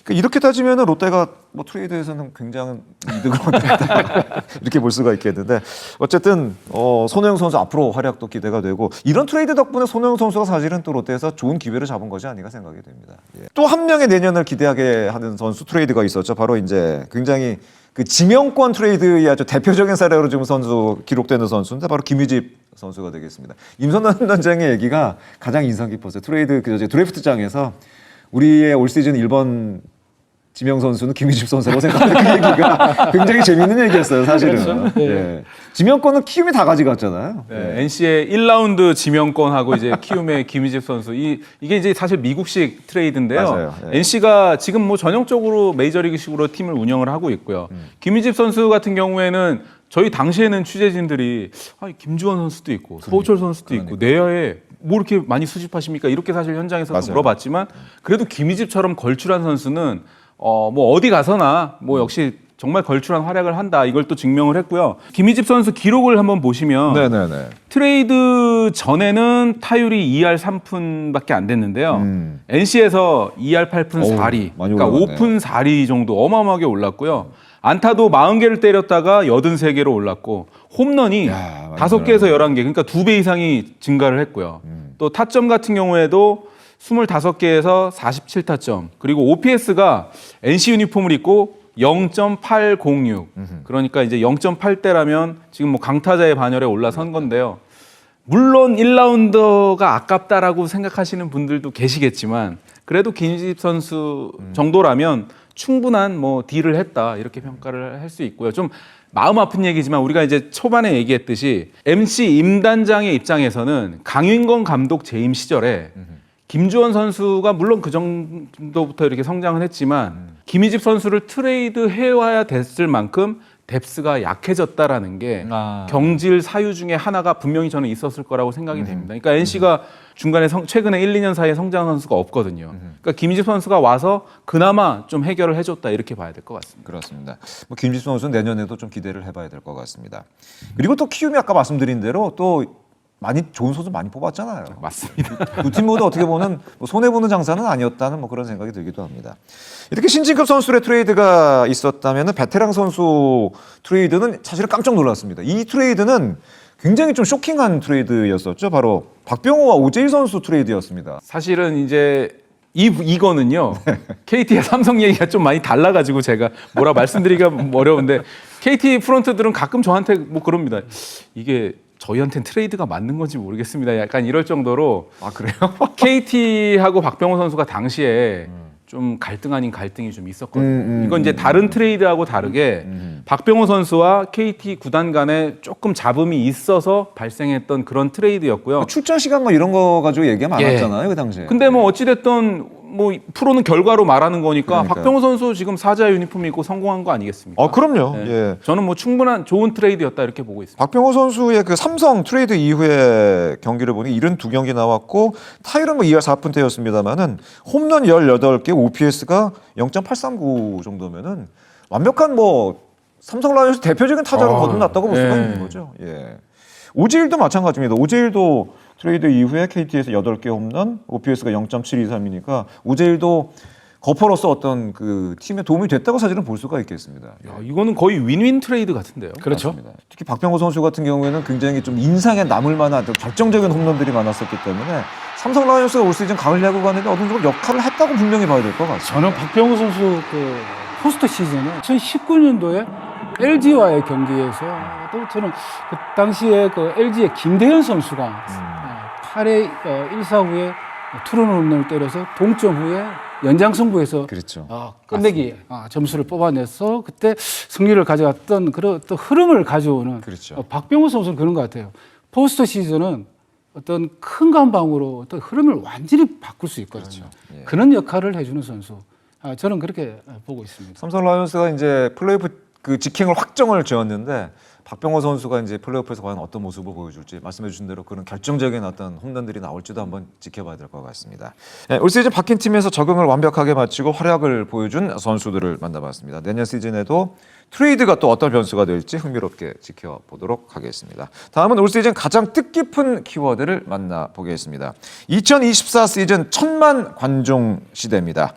그러니까 이렇게 따지면 롯데가 뭐 트레이드에서는 굉장한 이득을 얻었다 이렇게 볼 수가 있겠는데 어쨌든 손호영 선수 앞으로 활약도 기대가 되고 이런 트레이드 덕분에 손호영 선수가 사실은 또 롯데에서 좋은 기회를 잡은 것이 아닌가 생각이 됩니다. 예. 또 한 명의 내년을 기대하게 하는 선수 트레이드가 있었죠. 바로 이제 굉장히 그 지명권 트레이드의 아주 대표적인 사례로 지금 선수 기록되는 선수인데 바로 김유집 선수가 되겠습니다. 임선환 단장의 얘기가 가장 인상 깊었어요. 트레이드 드래프트장에서 우리의 올 시즌 1번 지명 선수는 김유집 선수라고 생각하는 그 얘기가 굉장히 재밌는 얘기였어요, 사실은. 그렇죠. 예. 지명권은 키움이 다 가져갔잖아요. 네, NC의 1라운드 지명권하고 이제 키움의 김희집 선수 이게 이제 사실 미국식 트레이드인데요. 맞아요. 예. NC가 지금 뭐 전형적으로 메이저리그식으로 팀을 운영을 하고 있고요. 김희집 선수 같은 경우에는 저희 당시에는 취재진들이 김주원 선수도 있고 서우철 선수도 있고 내야에 뭐 이렇게 많이 수집하십니까? 이렇게 사실 현장에서 맞아요. 물어봤지만 그래도 김희집처럼 걸출한 선수는 뭐 어디 가서나 뭐 역시 정말 걸출한 활약을 한다. 이걸 또 증명을 했고요. 김희집 선수 기록을 한번 보시면 네네네. 트레이드 전에는 타율이 2할 3푼밖에 안 됐는데요. NC에서 2할 8푼 4리, 많이 그러니까 올라갔네요. 5푼 4리 정도 어마어마하게 올랐고요. 안타도 40개를 때렸다가 83개로 올랐고 홈런이 야, 5개에서 11개, 그러니까 2배 이상이 증가를 했고요. 또 타점 같은 경우에도 25개에서 47타점, 그리고 OPS가 NC 유니폼을 입고 0.806. 그러니까 이제 0.8대라면 지금 뭐 강타자의 반열에 올라선 건데요. 물론 1라운더가 아깝다라고 생각하시는 분들도 계시겠지만 그래도 김희집 선수 정도라면 충분한 뭐 딜을 했다 이렇게 평가를 할 수 있고요. 좀 마음 아픈 얘기지만 우리가 이제 초반에 얘기했듯이 MC 임 단장의 입장에서는 강윤건 감독 재임 시절에 김주원 선수가 물론 그 정도부터 이렇게 성장을 했지만 김희집 선수를 트레이드 해와야 됐을 만큼 뎁스가 약해졌다라는 게 경질 사유 중에 하나가 분명히 저는 있었을 거라고 생각이 됩니다. 그러니까 NC가 중간에 최근에 1, 2년 사이에 성장한 선수가 없거든요. 그러니까 김희집 선수가 와서 그나마 좀 해결을 해줬다 이렇게 봐야 될 것 같습니다. 그렇습니다. 뭐 김지수 선수는 내년에도 좀 기대를 해봐야 될 것 같습니다. 그리고 또 키움이 아까 말씀드린 대로 또 많이 좋은 선수 많이 뽑았잖아요. 맞습니다. 두 팀 모두 어떻게 보면 뭐 손해보는 장사는 아니었다는 뭐 그런 생각이 들기도 합니다. 이렇게 신진급 선수의 트레이드가 있었다면 베테랑 선수 트레이드는 사실은 깜짝 놀랐습니다. 이 트레이드는 굉장히 좀 쇼킹한 트레이드였었죠. 바로 박병호와 오재일 선수 트레이드였습니다. 사실은 이제 이거는요. KT와 삼성 얘기가 좀 많이 달라가지고 제가 뭐라 말씀드리기가 어려운데 KT 프런트들은 가끔 저한테 뭐 그럽니다. 이게 저희한테는 트레이드가 맞는 건지 모르겠습니다. 약간 이럴 정도로. 아 그래요? KT하고 박병호 선수가 당시에 좀 갈등 아닌 갈등이 좀 있었거든요. 이건 이제 다른 트레이드하고 다르게 박병호 선수와 KT 구단 간에 조금 잡음이 있어서 발생했던 그런 트레이드였고요. 출전 시간 뭐 이런 거 가지고 얘기가 많았잖아요, 그 당시에. 근데 뭐 어찌됐든 뭐 프로는 결과로 말하는 거니까 그러니까요. 박병호 선수 지금 사자 유니폼 입고 성공한 거 아니겠습니까? 아 그럼요. 네. 예. 저는 뭐 충분한 좋은 트레이드였다 이렇게 보고 있습니다. 박병호 선수의 그 삼성 트레이드 이후에 경기를 보니 72경기 나왔고 타율은 뭐 2할 4푼대였습니다만은 홈런 18개, OPS가 0.839 정도면은 완벽한 뭐 삼성 라이온즈 대표적인 타자로 거듭났다고 볼 수가 네. 있는 거죠. 예. 오지일도 마찬가지입니다. 오지일도 트레이드 이후에 KT에서 8개 홈런, OPS가 0.723이니까 오지일도 거퍼로서 어떤 그 팀에 도움이 됐다고 사실은 볼 수가 있겠습니다. 야, 이거는 거의 윈윈 트레이드 같은데요. 그렇죠. 맞습니다. 특히 박병호 선수 같은 경우에는 굉장히 좀 인상에 남을 만한 결정적인 홈런들이 많았었기 때문에 삼성 라이온스가 올 시즌 가을 야구 가는데 어느 정도 역할을 했다고 분명히 봐야 될 것 같습니다. 저는 박병호 선수 그 포스트 시즌에 2019년도에 LG와의 경기에서 또 저는 그 당시에 그 LG의 김대현 선수가 8회 1사후에 투런 홈런을 때려서 동점 후에 연장 승부에서 그렇죠. 끝내기 점수를 뽑아내서 그때 승리를 가져갔던 그런 또 흐름을 가져오는 그렇죠. 박병호 선수는 그런 것 같아요. 포스트 시즌은 어떤 큰 감방으로 어떤 흐름을 완전히 바꿀 수 있거든요. 예. 그런 역할을 해주는 선수. 저는 그렇게 보고 있습니다. 삼성 라이온스가 이제 플레이오프 그 직행을 확정을 지었는데 박병호 선수가 이제 플레이오프에서 과연 어떤 모습을 보여줄지 말씀해 주신 대로 그런 결정적인 어떤 홈런들이 나올지도 한번 지켜봐야 될 것 같습니다. 네, 올 시즌 바뀐 팀에서 적응을 완벽하게 마치고 활약을 보여준 선수들을 만나봤습니다. 내년 시즌에도 트레이드가 또 어떤 변수가 될지 흥미롭게 지켜보도록 하겠습니다. 다음은 올 시즌 가장 뜻깊은 키워드를 만나보겠습니다. 2024 시즌 1000만 관중 시대입니다.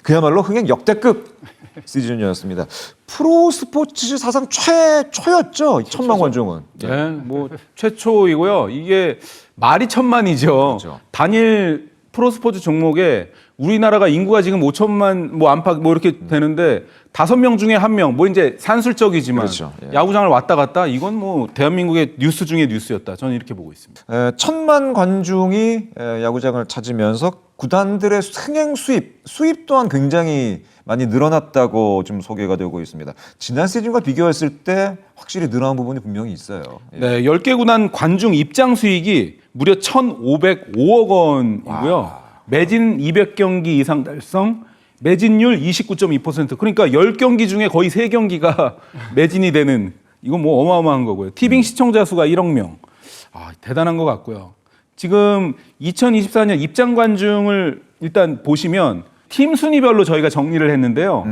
그야말로 흥행 역대급 시즌이었습니다. 프로 스포츠 사상 최초였죠. 1000만 관중은. 네, 뭐 최초이고요. 이게 말이 1000만이죠. 그렇죠. 단일 프로스포츠 종목에 우리나라가 인구가 지금 5천만 뭐 안팎 뭐 이렇게 되는데 5명 중에 1명 뭐 이제 산술적이지만 그렇죠. 예. 야구장을 왔다 갔다 이건 뭐 대한민국의 뉴스 중에 뉴스였다. 저는 이렇게 보고 있습니다. 1000만 관중이 야구장을 찾으면서 구단들의 흥행 수입 또한 굉장히 많이 늘어났다고 좀 소개가 되고 있습니다. 지난 시즌과 비교했을 때 확실히 늘어난 부분이 분명히 있어요. 예. 네, 10개 구단 관중 입장 수익이 무려 1,505억 원이고요. 매진 200경기 이상 달성, 매진율 29.2%. 그러니까 10경기 중에 거의 3경기가 매진이 되는 이건 뭐 어마어마한 거고요. 티빙 시청자 수가 1억 명. 대단한 것 같고요. 지금 2024년 입장 관중을 일단 보시면 팀 순위별로 저희가 정리를 했는데요.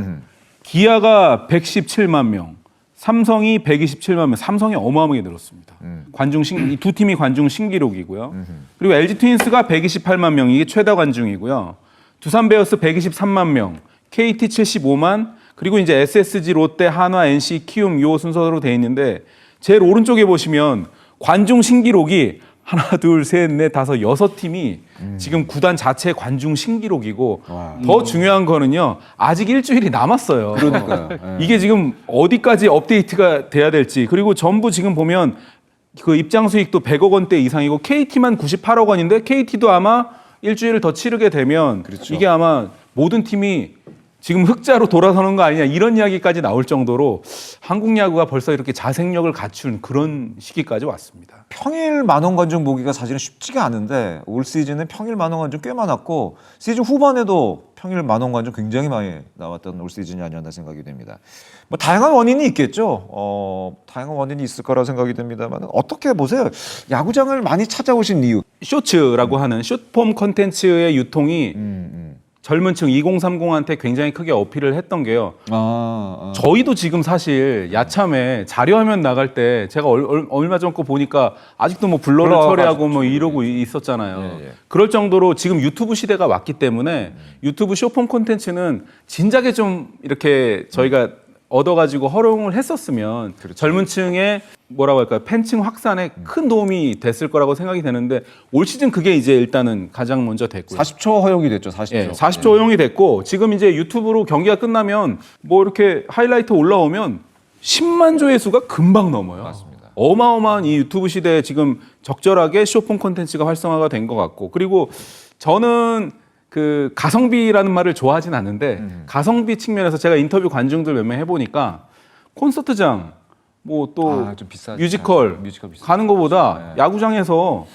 기아가 117만 명, 삼성이 127만 명. 삼성이 어마어마하게 늘었습니다. 이 두 팀이 관중 신기록이고요. 그리고 LG 트윈스가 128만 명, 이게 최다 관중이고요. 두산 베어스 123만 명, KT 75만, 그리고 이제 SSG, 롯데, 한화, NC, 키움 요 순서로 돼 있는데 제일 오른쪽에 보시면 관중 신기록이 하나, 둘, 셋, 넷, 다섯, 6팀이 지금 구단 자체 관중 신기록이고 더 중요한 거는요. 아직 일주일이 남았어요. 그러니까요. 이게 지금 어디까지 업데이트가 돼야 될지 그리고 전부 지금 보면 그 입장 수익도 100억 원대 이상이고 KT만 98억 원인데 KT도 아마 일주일을 더 치르게 되면 그렇죠. 이게 아마 모든 팀이 지금 흑자로 돌아서는 거 아니냐 이런 이야기까지 나올 정도로 한국 야구가 벌써 이렇게 자생력을 갖춘 그런 시기까지 왔습니다. 평일 만원 관중 보기가 사실은 쉽지가 않은데 올 시즌은 평일 만원 관중 꽤 많았고 시즌 후반에도 평일 만원 관중 굉장히 많이 나왔던 올 시즌이 아니었나 생각이 됩니다. 뭐 다양한 원인이 있겠죠. 다양한 원인이 있을 거라 생각이 됩니다만 어떻게 보세요? 야구장을 많이 찾아오신 이유. 쇼츠라고 하는 숏폼 콘텐츠의 유통이 젊은 층 2030한테 굉장히 크게 어필을 했던 게요. 저희도 지금 사실 야참에 자료화면 나갈 때 제가 얼마 전 거 보니까 아직도 뭐 블러를 처리하고 뭐 이러고 있었잖아요. 예. 그럴 정도로 지금 유튜브 시대가 왔기 때문에 유튜브 숏폼 콘텐츠는 진작에 좀 이렇게 저희가 얻어가지고 활용을 했었으면 젊은 층의 뭐라고 할까요? 팬층 확산에 큰 도움이 됐을 거라고 생각이 되는데 올 시즌 그게 이제 일단은 가장 먼저 됐고요. 40초 허용이 됐죠. 40초. 예, 40초 허용이 됐고 지금 이제 유튜브로 경기가 끝나면 뭐 이렇게 하이라이트 올라오면 10만 조회수가 금방 넘어요. 맞습니다. 어마어마한 이 유튜브 시대에 지금 적절하게 쇼폼 콘텐츠가 활성화가 된 것 같고 그리고 저는 그 가성비라는 말을 좋아하진 않는데 가성비 측면에서 제가 인터뷰 관중들 몇 명 해보니까 콘서트장 뭐 또 좀 비싸죠. 뮤지컬 뮤지컬 비싸죠. 가는 것보다 야구장에서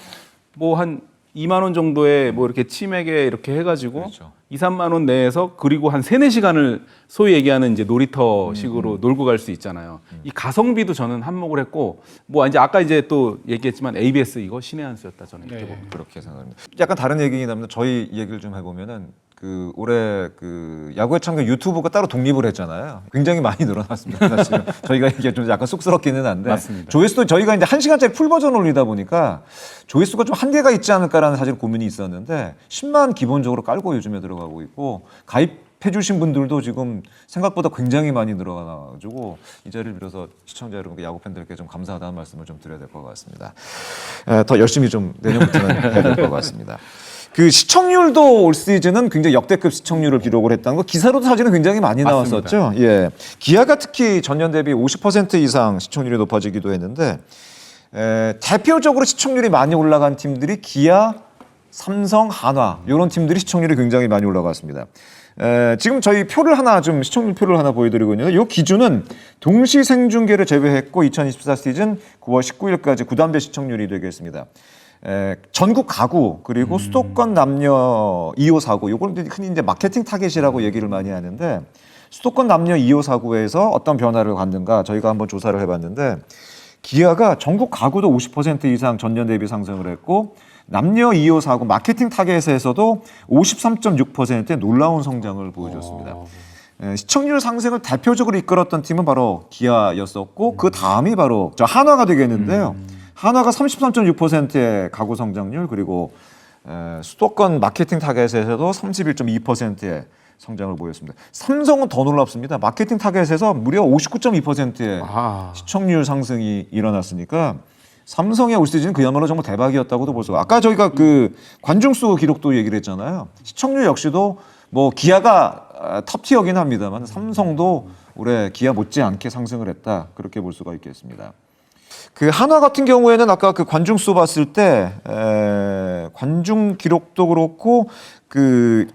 뭐 한 2만 원 정도의 뭐 이렇게 치맥에 이렇게 해가지고 그렇죠. 2, 3만 원 내에서 그리고 한 3, 4시간을 소위 얘기하는 이제 놀이터식으로 놀고 갈 수 있잖아요. 이 가성비도 저는 한몫을 했고 뭐 이제 아까 이제 또 얘기했지만 ABS 이거 신의 한 수였다 저는 이렇게 봅니다. 그렇게 생각합니다. 약간 다른 얘기긴 합니다. 저희 얘기를 좀 해보면은 그 올해 그 야구의 참견 유튜브가 따로 독립을 했잖아요. 굉장히 많이 늘어났습니다. 사실은 저희가 이게 좀 약간 쑥스럽기는 한데 맞습니다. 조회수도 저희가 이제 1시간짜리 풀 버전 올리다 보니까 조회수가 좀 한계가 있지 않을까라는 사실 고민이 있었는데 10만 기본적으로 깔고 요즘에 들어가고 있고 가입해주신 분들도 지금 생각보다 굉장히 많이 늘어나가지고 이 자리를 빌어서 시청자 여러분께 야구 팬들께 좀 감사하다는 말씀을 좀 드려야 될 것 같습니다. 더 열심히 좀 내년부터는 해야 될 것 같습니다. 그 시청률도 올 시즌은 굉장히 역대급 시청률을 기록을 했다는 거 기사로도 사진은 굉장히 많이 맞습니다. 나왔었죠. 예, 기아가 특히 전년 대비 50% 이상 시청률이 높아지기도 했는데 대표적으로 시청률이 많이 올라간 팀들이 기아, 삼성, 한화 이런 팀들이 시청률이 굉장히 많이 올라갔습니다. 지금 저희 표를 하나 좀 시청률 표를 하나 보여드리고 있는데 이 기준은 동시 생중계를 제외했고 2024 시즌 9월 19일까지 구단별 시청률이 되겠습니다. 전국 가구 그리고 수도권 남녀 2호 4구 이걸 흔히 이제 마케팅 타겟이라고 얘기를 많이 하는데 수도권 남녀 2호 4구에서 어떤 변화를 갖는가 저희가 한번 조사를 해봤는데 기아가 전국 가구도 50% 이상 전년 대비 상승을 했고 남녀 2호 4구 마케팅 타겟에서도 53.6%의 놀라운 성장을 보여줬습니다. 시청률 상승을 대표적으로 이끌었던 팀은 바로 기아였었고 그 다음이 바로 저 한화가 되겠는데요. 한화가 33.6%의 가구 성장률 그리고 수도권 마케팅 타겟에서도 31.2%의 성장을 보였습니다. 삼성은 더 놀랍습니다. 마케팅 타겟에서 무려 59.2%의 시청률 상승이 일어났으니까 삼성의 올 시즌 그야말로 정말 대박이었다고도 볼 수가. 아까 저희가 그 관중수 기록도 얘기를 했잖아요. 시청률 역시도 뭐 기아가 탑티어긴 합니다만 삼성도 올해 기아 못지않게 상승을 했다 그렇게 볼 수가 있겠습니다. 그 한화 같은 경우에는 아까 그 관중수 봤을 때 관중 기록도 그렇고 그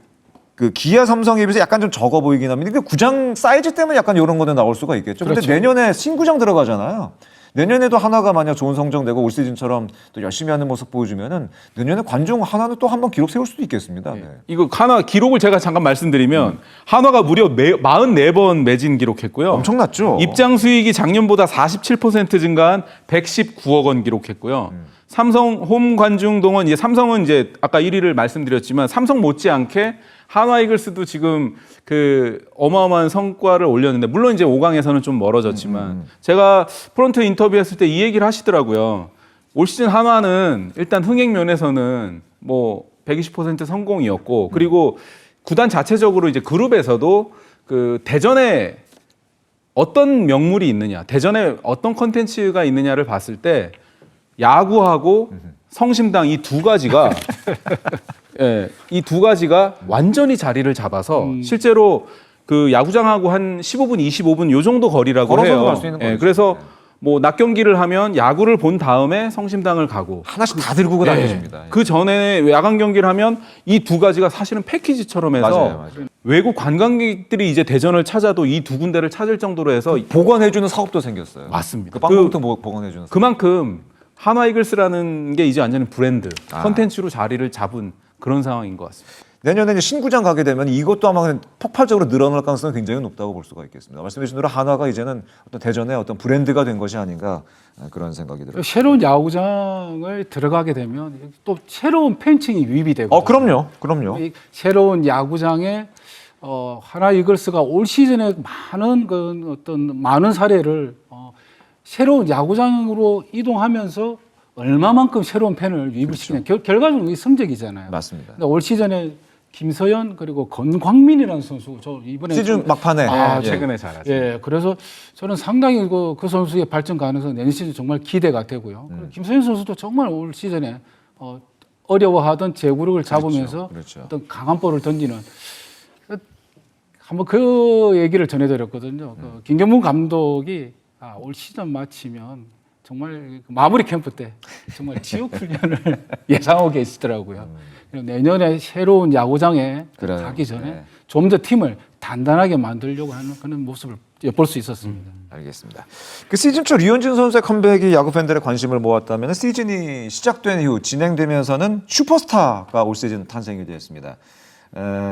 기아 삼성에 비해서 약간 좀 적어 보이긴 합니다. 그 구장 사이즈 때문에 약간 이런 거는 나올 수가 있겠죠. 그런데 그렇죠. 내년에 신구장 들어가잖아요. 내년에도 한화가 만약 좋은 성적 내고 올 시즌처럼 또 열심히 하는 모습 보여주면은 내년에 관중 하나는 또 한번 기록 세울 수도 있겠습니다. 네. 이거 한화 기록을 제가 잠깐 말씀드리면 한화가 무려 44번 매진 기록했고요. 엄청났죠. 입장 수익이 작년보다 47% 증가한 119억 원 기록했고요. 삼성 홈 관중 동원 이제 삼성은 이제 아까 1위를 말씀드렸지만 삼성 못지않게 한화 이글스도 지금 그 어마어마한 성과를 올렸는데 물론 이제 5강에서는 좀 멀어졌지만 제가 프런트 인터뷰했을 때 이 얘기를 하시더라고요. 올 시즌 한화는 일단 흥행 면에서는 뭐 120% 성공이었고 그리고 구단 자체적으로 이제 그룹에서도 그 대전에 어떤 명물이 있느냐, 대전에 어떤 컨텐츠가 있느냐를 봤을 때 야구하고 성심당 이 두 가지가 예, 이 두 가지가 완전히 자리를 잡아서 실제로 그 야구장하고 한 15분, 25분 요 정도 거리라고 걸어서도 해요. 갈수 있는 예, 거리죠. 그래서 뭐 낮 경기를 하면 야구를 본 다음에 성심당을 가고 하나씩 다 들고 다니십니다. 그 전에 야간 경기를 하면 이 두 가지가 사실은 패키지처럼 해서 맞아요. 외국 관광객들이 이제 대전을 찾아도 이 두 군데를 찾을 정도로 해서 복원해주는 사업도 생겼어요. 맞습니다. 그 빵부터 복원해주는 사업. 그만큼 한화 이글스라는 게 이제 완전히 브랜드, 아. 컨텐츠로 자리를 잡은 그런 상황인 것 같습니다. 내년에 이제 신구장 가게 되면 이것도 아마 폭발적으로 늘어날 가능성이 굉장히 높다고 볼 수가 있겠습니다. 말씀해 주신 대로 한화가 이제는 어떤 대전의 어떤 브랜드가 된 것이 아닌가 그런 생각이 들어요. 새로운 야구장을 들어가게 되면 또 새로운 팬층이 유입이 되고. 그럼요. 이 새로운 야구장에 하나 이글스가 올 시즌에 많은 사례를 새로운 야구장으로 이동하면서 얼마만큼 새로운 팬을 유입을 시키냐. 결과적으로 이 성적이잖아요. 맞습니다. 근데 올 시즌에 김서현 그리고 건광민이라는 선수 저 이번에 시즌 막판에 최근에 잘하죠. 예, 그래서 저는 상당히 그 선수의 발전 가능성 내년 시즌 정말 기대가 되고요. 그리고 김서현 선수도 정말 올 시즌에 어려워하던 제구력을 잡으면서 그렇죠. 어떤 강한 볼을 던지는 한번 그 얘기를 전해드렸거든요. 그 김경문 감독이 올 시즌 마치면 정말 마무리 캠프 때 정말 지옥 훈련을 예상하고 계시더라고요. 그리고 내년에 새로운 야구장에 그래요. 가기 전에 네. 좀 더 팀을 단단하게 만들려고 하는 그런 모습을 엿볼 수 있었습니다. 알겠습니다. 그 시즌 초 류현진 선수의 컴백이 야구 팬들의 관심을 모았다면 시즌이 시작된 이후 진행되면서는 슈퍼스타가 올 시즌 탄생이 되었습니다.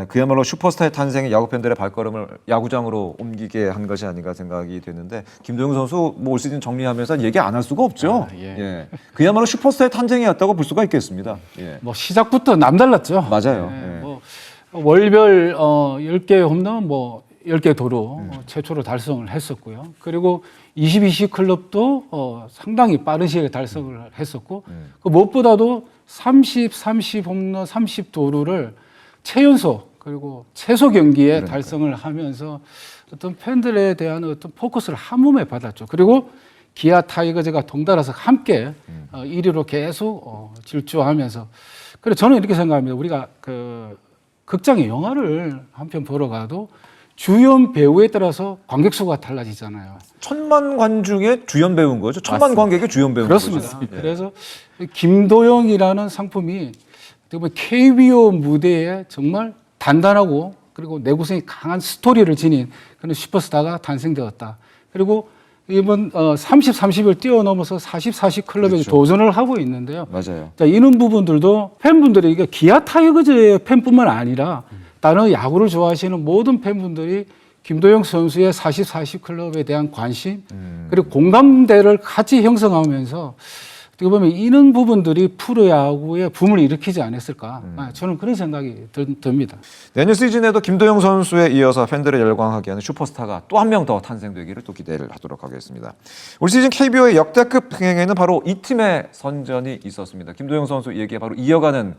그야말로 슈퍼스타의 탄생이 야구 팬들의 발걸음을 야구장으로 옮기게 한 것이 아닌가 생각이 되는데 김도영 선수 올 시즌 정리하면서 얘기 안 할 수가 없죠. 예. 그야말로 슈퍼스타의 탄생이었다고 볼 수가 있겠습니다. 예. 뭐 시작부터 남달랐죠. 맞아요. 예, 예. 뭐 월별 10개 홈런, 뭐 10개 도루 최초로 달성을 했었고요. 그리고 22시 클럽도 상당히 빠른 시일에 달성을 했었고 그 무엇보다도 30 홈런, 30 도루를 최연소 그리고 최소 경기에 달성을 하면서 어떤 팬들에 대한 어떤 포커스를 한 몸에 받았죠. 그리고 기아 타이거즈가 동달아서 함께 1위로 계속 질주하면서 그래서 저는 이렇게 생각합니다. 우리가 그 극장에 영화를 한 편 보러 가도 주연 배우에 따라서 관객 수가 달라지잖아요. 1000만 관중의 주연 배우인 거죠. 1000만 관객의 주연 배우인 그렇습니다. 거죠. 예. 그래서 김도영이라는 상품이 어떻게 보면 KBO 무대에 정말 단단하고 그리고 내구성이 강한 스토리를 지닌 그런 슈퍼스타가 탄생되었다. 그리고 이번 30, 30을 뛰어넘어서 40, 40 클럽에 그렇죠. 도전을 하고 있는데요. 맞아요. 자, 이런 부분들도 팬분들이 이게 기아 타이거즈의 팬뿐만 아니라 다른 야구를 좋아하시는 모든 팬분들이 김도영 선수의 40, 40 클럽에 대한 관심 그리고 공감대를 같이 형성하면서 어떻게 보면 이런 부분들이 프로야구의 붐을 일으키지 않았을까. 저는 그런 생각이 듭니다. 내년 시즌에도 김도영 선수에 이어서 팬들을 열광하게 하는 슈퍼스타가 또 한 명 더 탄생되기를 또 기대를 하도록 하겠습니다. 올 시즌 KBO의 역대급 흥행에는 바로 이 팀의 선전이 있었습니다. 김도영 선수 얘기에 바로 이어가는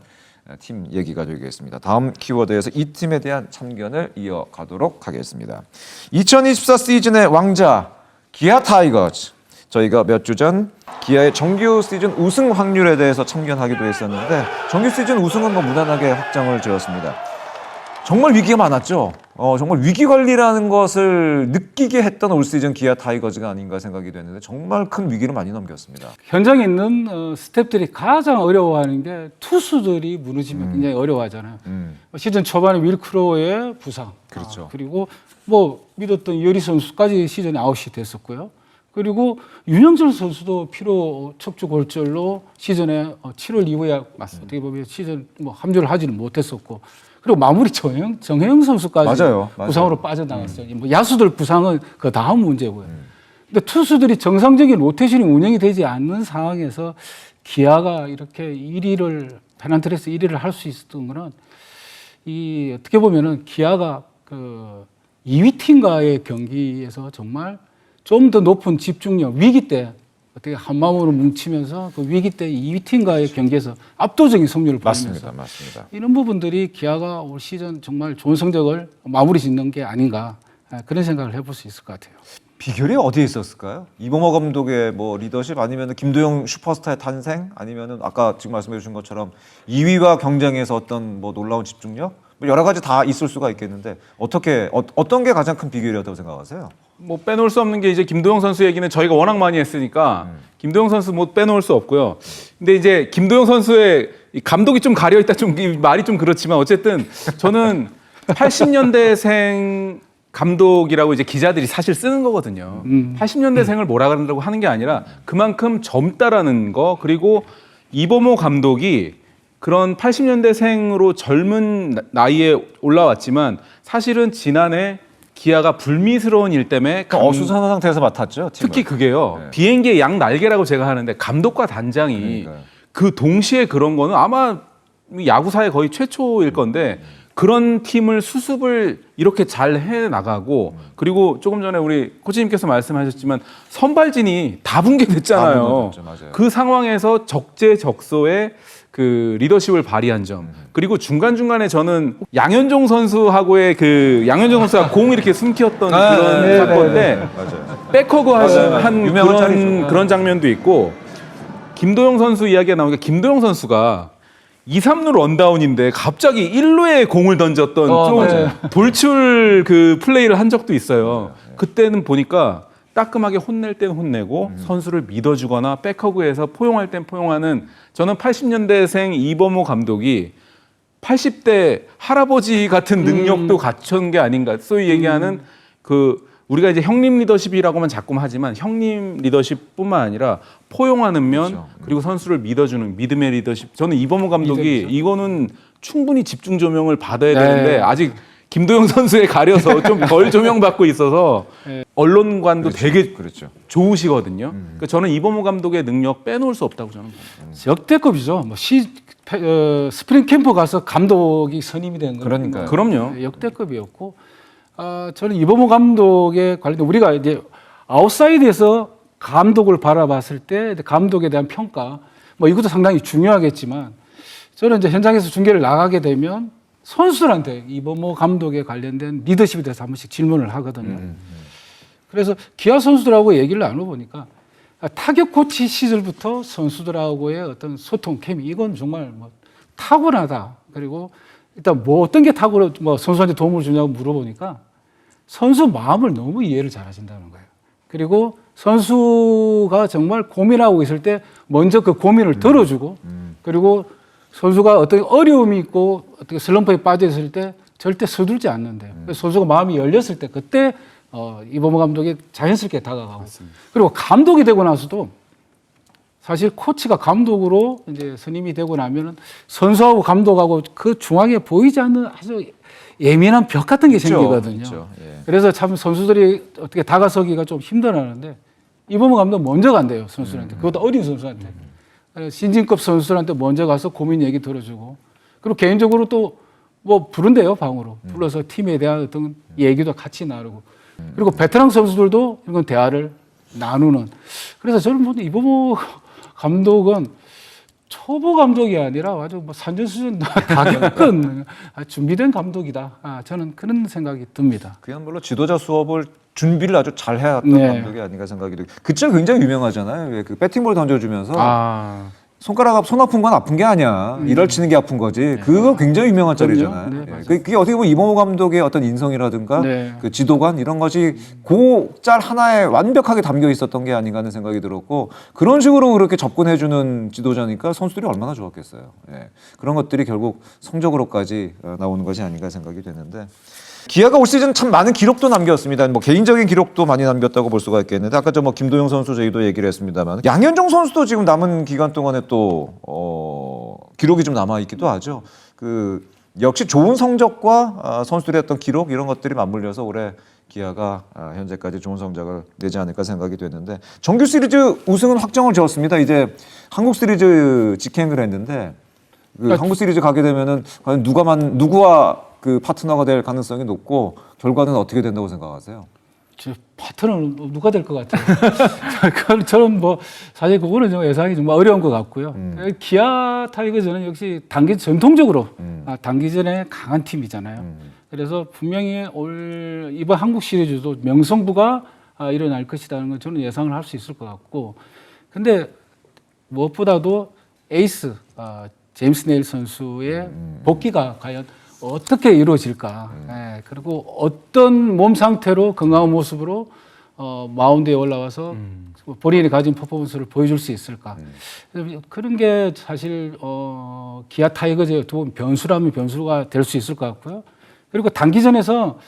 팀 얘기가 되겠습니다. 다음 키워드에서 이 팀에 대한 참견을 이어가도록 하겠습니다. 2024 시즌의 왕자 기아 타이거즈. 저희가 몇 주 전 기아의 정규 시즌 우승 확률에 대해서 참견하기도 했었는데 정규 시즌 우승은 뭐 무난하게 확정을 지었습니다. 정말 위기가 많았죠. 정말 위기 관리라는 것을 느끼게 했던 올 시즌 기아 타이거즈가 아닌가 생각이 됐는데 정말 큰 위기를 많이 넘겼습니다. 현장에 있는 스태프들이 가장 어려워하는 게 투수들이 무너지면 굉장히 어려워하잖아요. 시즌 초반에 윌크로의 부상, 그렇죠. 그리고 뭐 믿었던 이효리 선수까지 시즌에 아웃이 됐었고요. 그리고 윤영철 선수도 피로 척추 골절로 시즌에 7월 이후에 어떻게 보면 시즌 뭐 합류를 하지는 못했었고, 그리고 마무리 정혜영 선수까지 맞아요. 부상으로 빠져나갔어요. 뭐 야수들 부상은 그 다음 문제고요. 근데 투수들이 정상적인 로테이션이 운영이 되지 않는 상황에서 기아가 이렇게 1위를 페넌트레이스 1위를 할 수 있었던 거는 이 어떻게 보면은 기아가 그 2위 팀과의 경기에서 정말 좀 더 높은 집중력, 위기 때 어떻게 한 마음으로 뭉치면서 그 위기 때 2위 팀과의 경기에서 압도적인 승률을 보이면서 맞습니다. 이런 부분들이 기아가 올 시즌 정말 좋은 성적을 마무리 짓는 게 아닌가 그런 생각을 해볼 수 있을 것 같아요. 비결이 어디에 있었을까요? 이범호 감독의 뭐 리더십 아니면 김도영 슈퍼스타의 탄생 아니면은 아까 지금 말씀해 주신 것처럼 2위와 경쟁에서 어떤 뭐 놀라운 집중력 뭐 여러 가지 다 있을 수가 있겠는데 어떤 게 가장 큰 비결이었다고 생각하세요? 뭐 빼놓을 수 없는 게 이제 김도영 선수 얘기는 저희가 워낙 많이 했으니까 김도영 선수 뭐 빼놓을 수 없고요. 근데 이제 김도영 선수의 이 감독이 좀 가려 있다 좀 말이 좀 그렇지만 어쨌든 저는 80년대생 감독이라고 이제 기자들이 사실 쓰는 거거든요. 80년대생을 뭐라 그런다고 하는 게 아니라 그만큼 젊다라는 거, 그리고 이범호 감독이 그런 80년대생으로 젊은 나이에 올라왔지만 사실은 지난해 기아가 불미스러운 일 때문에 어수선한 상태에서 맡았죠. 팀을. 특히 그게요. 네. 비행기의 양 날개라고 제가 하는데 감독과 단장이 그러니까요. 그 동시에 그런 거는 아마 야구사에 거의 최초일 건데 그런 팀을 수습을 이렇게 잘 해나가고 그리고 조금 전에 우리 코치님께서 말씀하셨지만 선발진이 다 붕괴됐잖아요. 다 붕괴됐죠. 맞아요. 그 상황에서 적재적소에 그 리더십을 발휘한 점, 그리고 중간중간에 저는 양현종 선수하고의 그 양현종 선수가 공 이렇게 숨겼던 그런 사건인데 맞아요. 백허그 한 유명한 짤이죠. 그런 장면도 있고, 김도영 선수 이야기가 나오니까 김도영 선수가 2, 3루 런다운인데 갑자기 1루에 공을 던졌던 좀 맞아요. 돌출 그 플레이를 한 적도 있어요. 그때는 보니까 따끔하게 혼낼 땐 혼내고 선수를 믿어주거나 백허그에서 포용할 땐 포용하는, 저는 80년대생 이범호 감독이 80대 할아버지 같은 능력도 갖춘 게 아닌가. 소위 얘기하는 그 우리가 이제 형님 리더십이라고만 자꾸 하지만 형님 리더십뿐만 아니라 포용하는 면, 그렇죠. 그리고 선수를 믿어주는 믿음의 리더십. 저는 이범호 감독이 이거는 충분히 집중 조명을 받아야 되는데 아직 김도영 선수에 가려서 좀 덜 조명받고 있어서 언론관도 되게 그렇죠. 좋으시거든요. 그러니까 저는 이범호 감독의 능력 빼놓을 수 없다고 저는 봅니다. 역대급이죠. 뭐 스프링 캠프 가서 감독이 선임이 된 거는 그러니까요. 그럼요. 역대급이었고, 저는 이범호 감독에 관련된 우리가 이제 아웃사이드에서 감독을 바라봤을 때 감독에 대한 평가, 뭐 이것도 상당히 중요하겠지만 저는 이제 현장에서 중계를 나가게 되면 선수들한테 이범호 감독에 관련된 리더십에 대해서 한 번씩 질문을 하거든요. 그래서 기아 선수들하고 얘기를 나눠보니까 타격 코치 시절부터 선수들하고의 어떤 소통, 케미 이건 정말 뭐 타고나다. 그리고 일단 뭐 어떤 게 탁월해 뭐 선수한테 도움을 주냐고 물어보니까 선수 마음을 너무 이해를 잘하신다는 거예요. 그리고 선수가 정말 고민하고 있을 때 먼저 그 고민을 들어주고 그리고 선수가 어떤 어려움이 있고 어떻게 슬럼프에 빠져 있을 때 절대 서둘지 않는데요. 그래서 선수가 마음이 열렸을 때 그때 이범호 감독이 자연스럽게 다가가고 맞습니다. 그리고 감독이 되고 나서도 사실 코치가 감독으로 이제 선임이 되고 나면은 선수하고 감독하고 그 중앙에 보이지 않는 아주 예민한 벽 같은 게 생기거든요. 있죠. 예. 그래서 참 선수들이 어떻게 다가서기가 좀 힘들어하는데 이범호 감독 먼저 간대요 선수들한테. 그것도 어린 선수한테. 신진급 선수들한테 먼저 가서 고민 얘기 들어주고 그리고 개인적으로 또 뭐 부른대요 방으로 불러서 팀에 대한 어떤 얘기도 같이 나누고 그리고 베테랑 선수들도 이건 대화를 나누는. 그래서 저는 뭐 이범호 감독은 초보 감독이 아니라 아주 뭐 산전수전 다 겪은 준비된 감독이다. 저는 그런 생각이 듭니다. 그야말로 지도자 수업을 준비를 아주 잘 해왔던 네. 감독이 아닌가 생각이 들고 그 짤 굉장히 유명하잖아요. 왜 그 배팅볼 던져주면서 손 아픈 건 아픈 게 아니야. 일할 치는 게 아픈 거지. 그거 굉장히 유명한 짤이잖아요. 네, 예. 맞아요. 그게 어떻게 보면 이범호 감독의 어떤 인성이라든가 네. 그 지도관 이런 것이 그 짤 하나에 완벽하게 담겨 있었던 게 아닌가 하는 생각이 들었고 그런 식으로 그렇게 접근해주는 지도자니까 선수들이 얼마나 좋았겠어요. 예. 그런 것들이 결국 성적으로까지 나오는 것이 아닌가 생각이 되는데 기아가 올 시즌 참 많은 기록도 남겼습니다. 뭐 개인적인 기록도 많이 남겼다고 볼 수가 있겠는데 아까 저 뭐 김도영 선수 저희도 얘기를 했습니다만 양현종 선수도 지금 남은 기간 동안에 또 기록이 좀 남아 있기도 하죠. 그 역시 좋은 성적과 선수들의 어떤 기록 이런 것들이 맞물려서 올해 기아가 현재까지 좋은 성적을 내지 않을까 생각이 되는데 정규 시리즈 우승은 확정을 지었습니다. 이제 한국 시리즈 직행을 했는데 그 한국 시리즈 가게 되면은 과연 누구와 그 파트너가 될 가능성이 높고 결과는 어떻게 된다고 생각하세요? 저 파트너는 누가 될 것 같아요. 저는 뭐 사실 그거는 좀 예상이 정말 어려운 것 같고요. 기아 타이거즈는 역시 전통적으로 단기전에 강한 팀이잖아요. 그래서 분명히 이번 한국 시리즈도 명성부가 일어날 것이라는 건 저는 예상을 할 수 있을 것 같고, 근데 무엇보다도 에이스 제임스 네일 선수의 복귀가 과연 어떻게 이루어질까? 예, 그리고 어떤 몸 상태로 건강한 모습으로 마운드에 올라와서 본인이 가진 퍼포먼스를 보여줄 수 있을까? 그런 게 사실 기아 타이거즈의 두 변수라면 변수가 될 수 있을 것 같고요. 그리고 단기전에서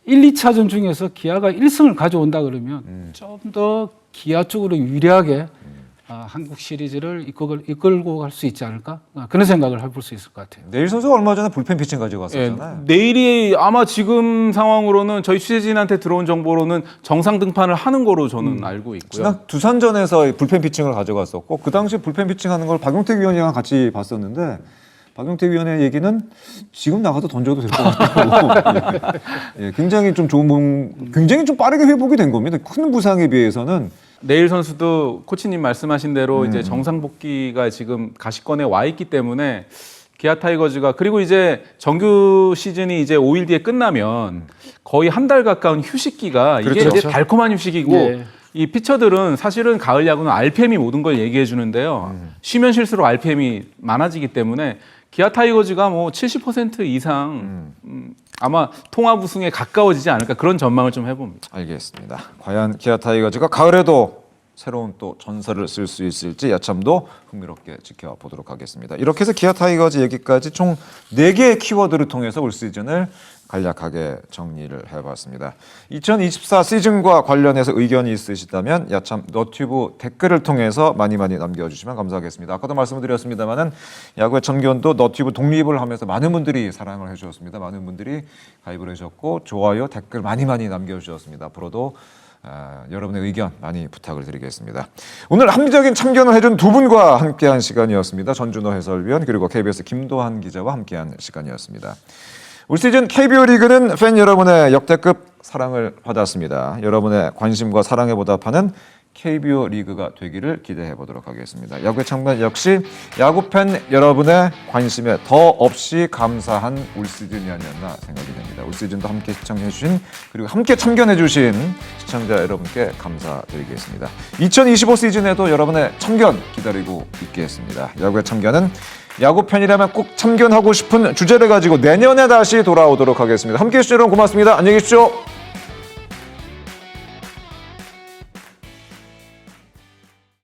1, 2차전 중에서 기아가 1승을 가져온다 그러면 좀 더 기아 쪽으로 유리하게 한국 시리즈를 이끌고 갈 수 있지 않을까? 그런 생각을 해볼 수 있을 것 같아요. 내일 선수가 얼마 전에 불펜 피칭 가지고 왔었잖아요. 내일이 아마 지금 상황으로는 저희 취재진한테 들어온 정보로는 정상 등판을 하는 거로 저는 알고 있고요. 지난 두산전에서 불펜 피칭을 가져갔었고 그 당시 불펜 피칭하는 걸 박용택 위원이랑 같이 봤었는데 박용택 위원의 얘기는 지금 나가도 던져도 될 것 같다고. 예, 굉장히 좀 좋은 몸, 굉장히 좀 빠르게 회복이 된 겁니다. 큰 부상에 비해서는. 내일 선수도 코치님 말씀하신 대로 이제 정상 복귀가 지금 가시권에 와 있기 때문에 기아 타이거즈가 그리고 이제 정규 시즌이 이제 5일 뒤에 끝나면 거의 한 달 가까운 휴식기가 이게 그렇죠. 이제 달콤한 휴식이고 네. 이 피처들은 사실은 가을 야구는 RPM이 모든 걸 얘기해 주는데요. 쉬면 쉴수록 RPM이 많아지기 때문에 기아 타이거즈가 뭐 70% 이상 아마 통합 우승에 가까워지지 않을까 그런 전망을 좀 해봅니다. 알겠습니다. 과연 기아 타이거즈가 가을에도 새로운 또 전설을 쓸 수 있을지 야참도 흥미롭게 지켜보도록 하겠습니다. 이렇게 해서 기아 타이거즈 얘기까지 총 4개의 키워드를 통해서 올 시즌을 간략하게 정리를 해봤습니다. 2024 시즌과 관련해서 의견이 있으시다면 야참 너튜브 댓글을 통해서 많이 남겨주시면 감사하겠습니다. 아까도 말씀을 드렸습니다만은 야구의 천견도 너튜브 독립을 하면서 많은 분들이 사랑을 해주셨습니다. 많은 분들이 가입을 해주셨고 좋아요, 댓글 많이 남겨주셨습니다. 앞으로도 여러분의 의견 많이 부탁을 드리겠습니다. 오늘 합리적인 참견을 해준 두 분과 함께한 시간이었습니다. 전준호 해설위원 그리고 KBS 김도한 기자와 함께한 시간이었습니다. 올 시즌 KBO 리그는 팬 여러분의 역대급 사랑을 받았습니다. 여러분의 관심과 사랑에 보답하는 KBO 리그가 되기를 기대해 보도록 하겠습니다. 야구의 참견 역시 야구팬 여러분의 관심에 더없이 감사한 올 시즌이 아니었나 생각이 됩니다. 올 시즌도 함께 시청해 주신 그리고 함께 참견해 주신 시청자 여러분께 감사드리겠습니다. 2025 시즌에도 여러분의 참견 기다리고 있겠습니다. 야구의 참견은 야구팬이라면 꼭 참견하고 싶은 주제를 가지고 내년에 다시 돌아오도록 하겠습니다. 함께해 주신 여러분 고맙습니다. 안녕히 계십시오.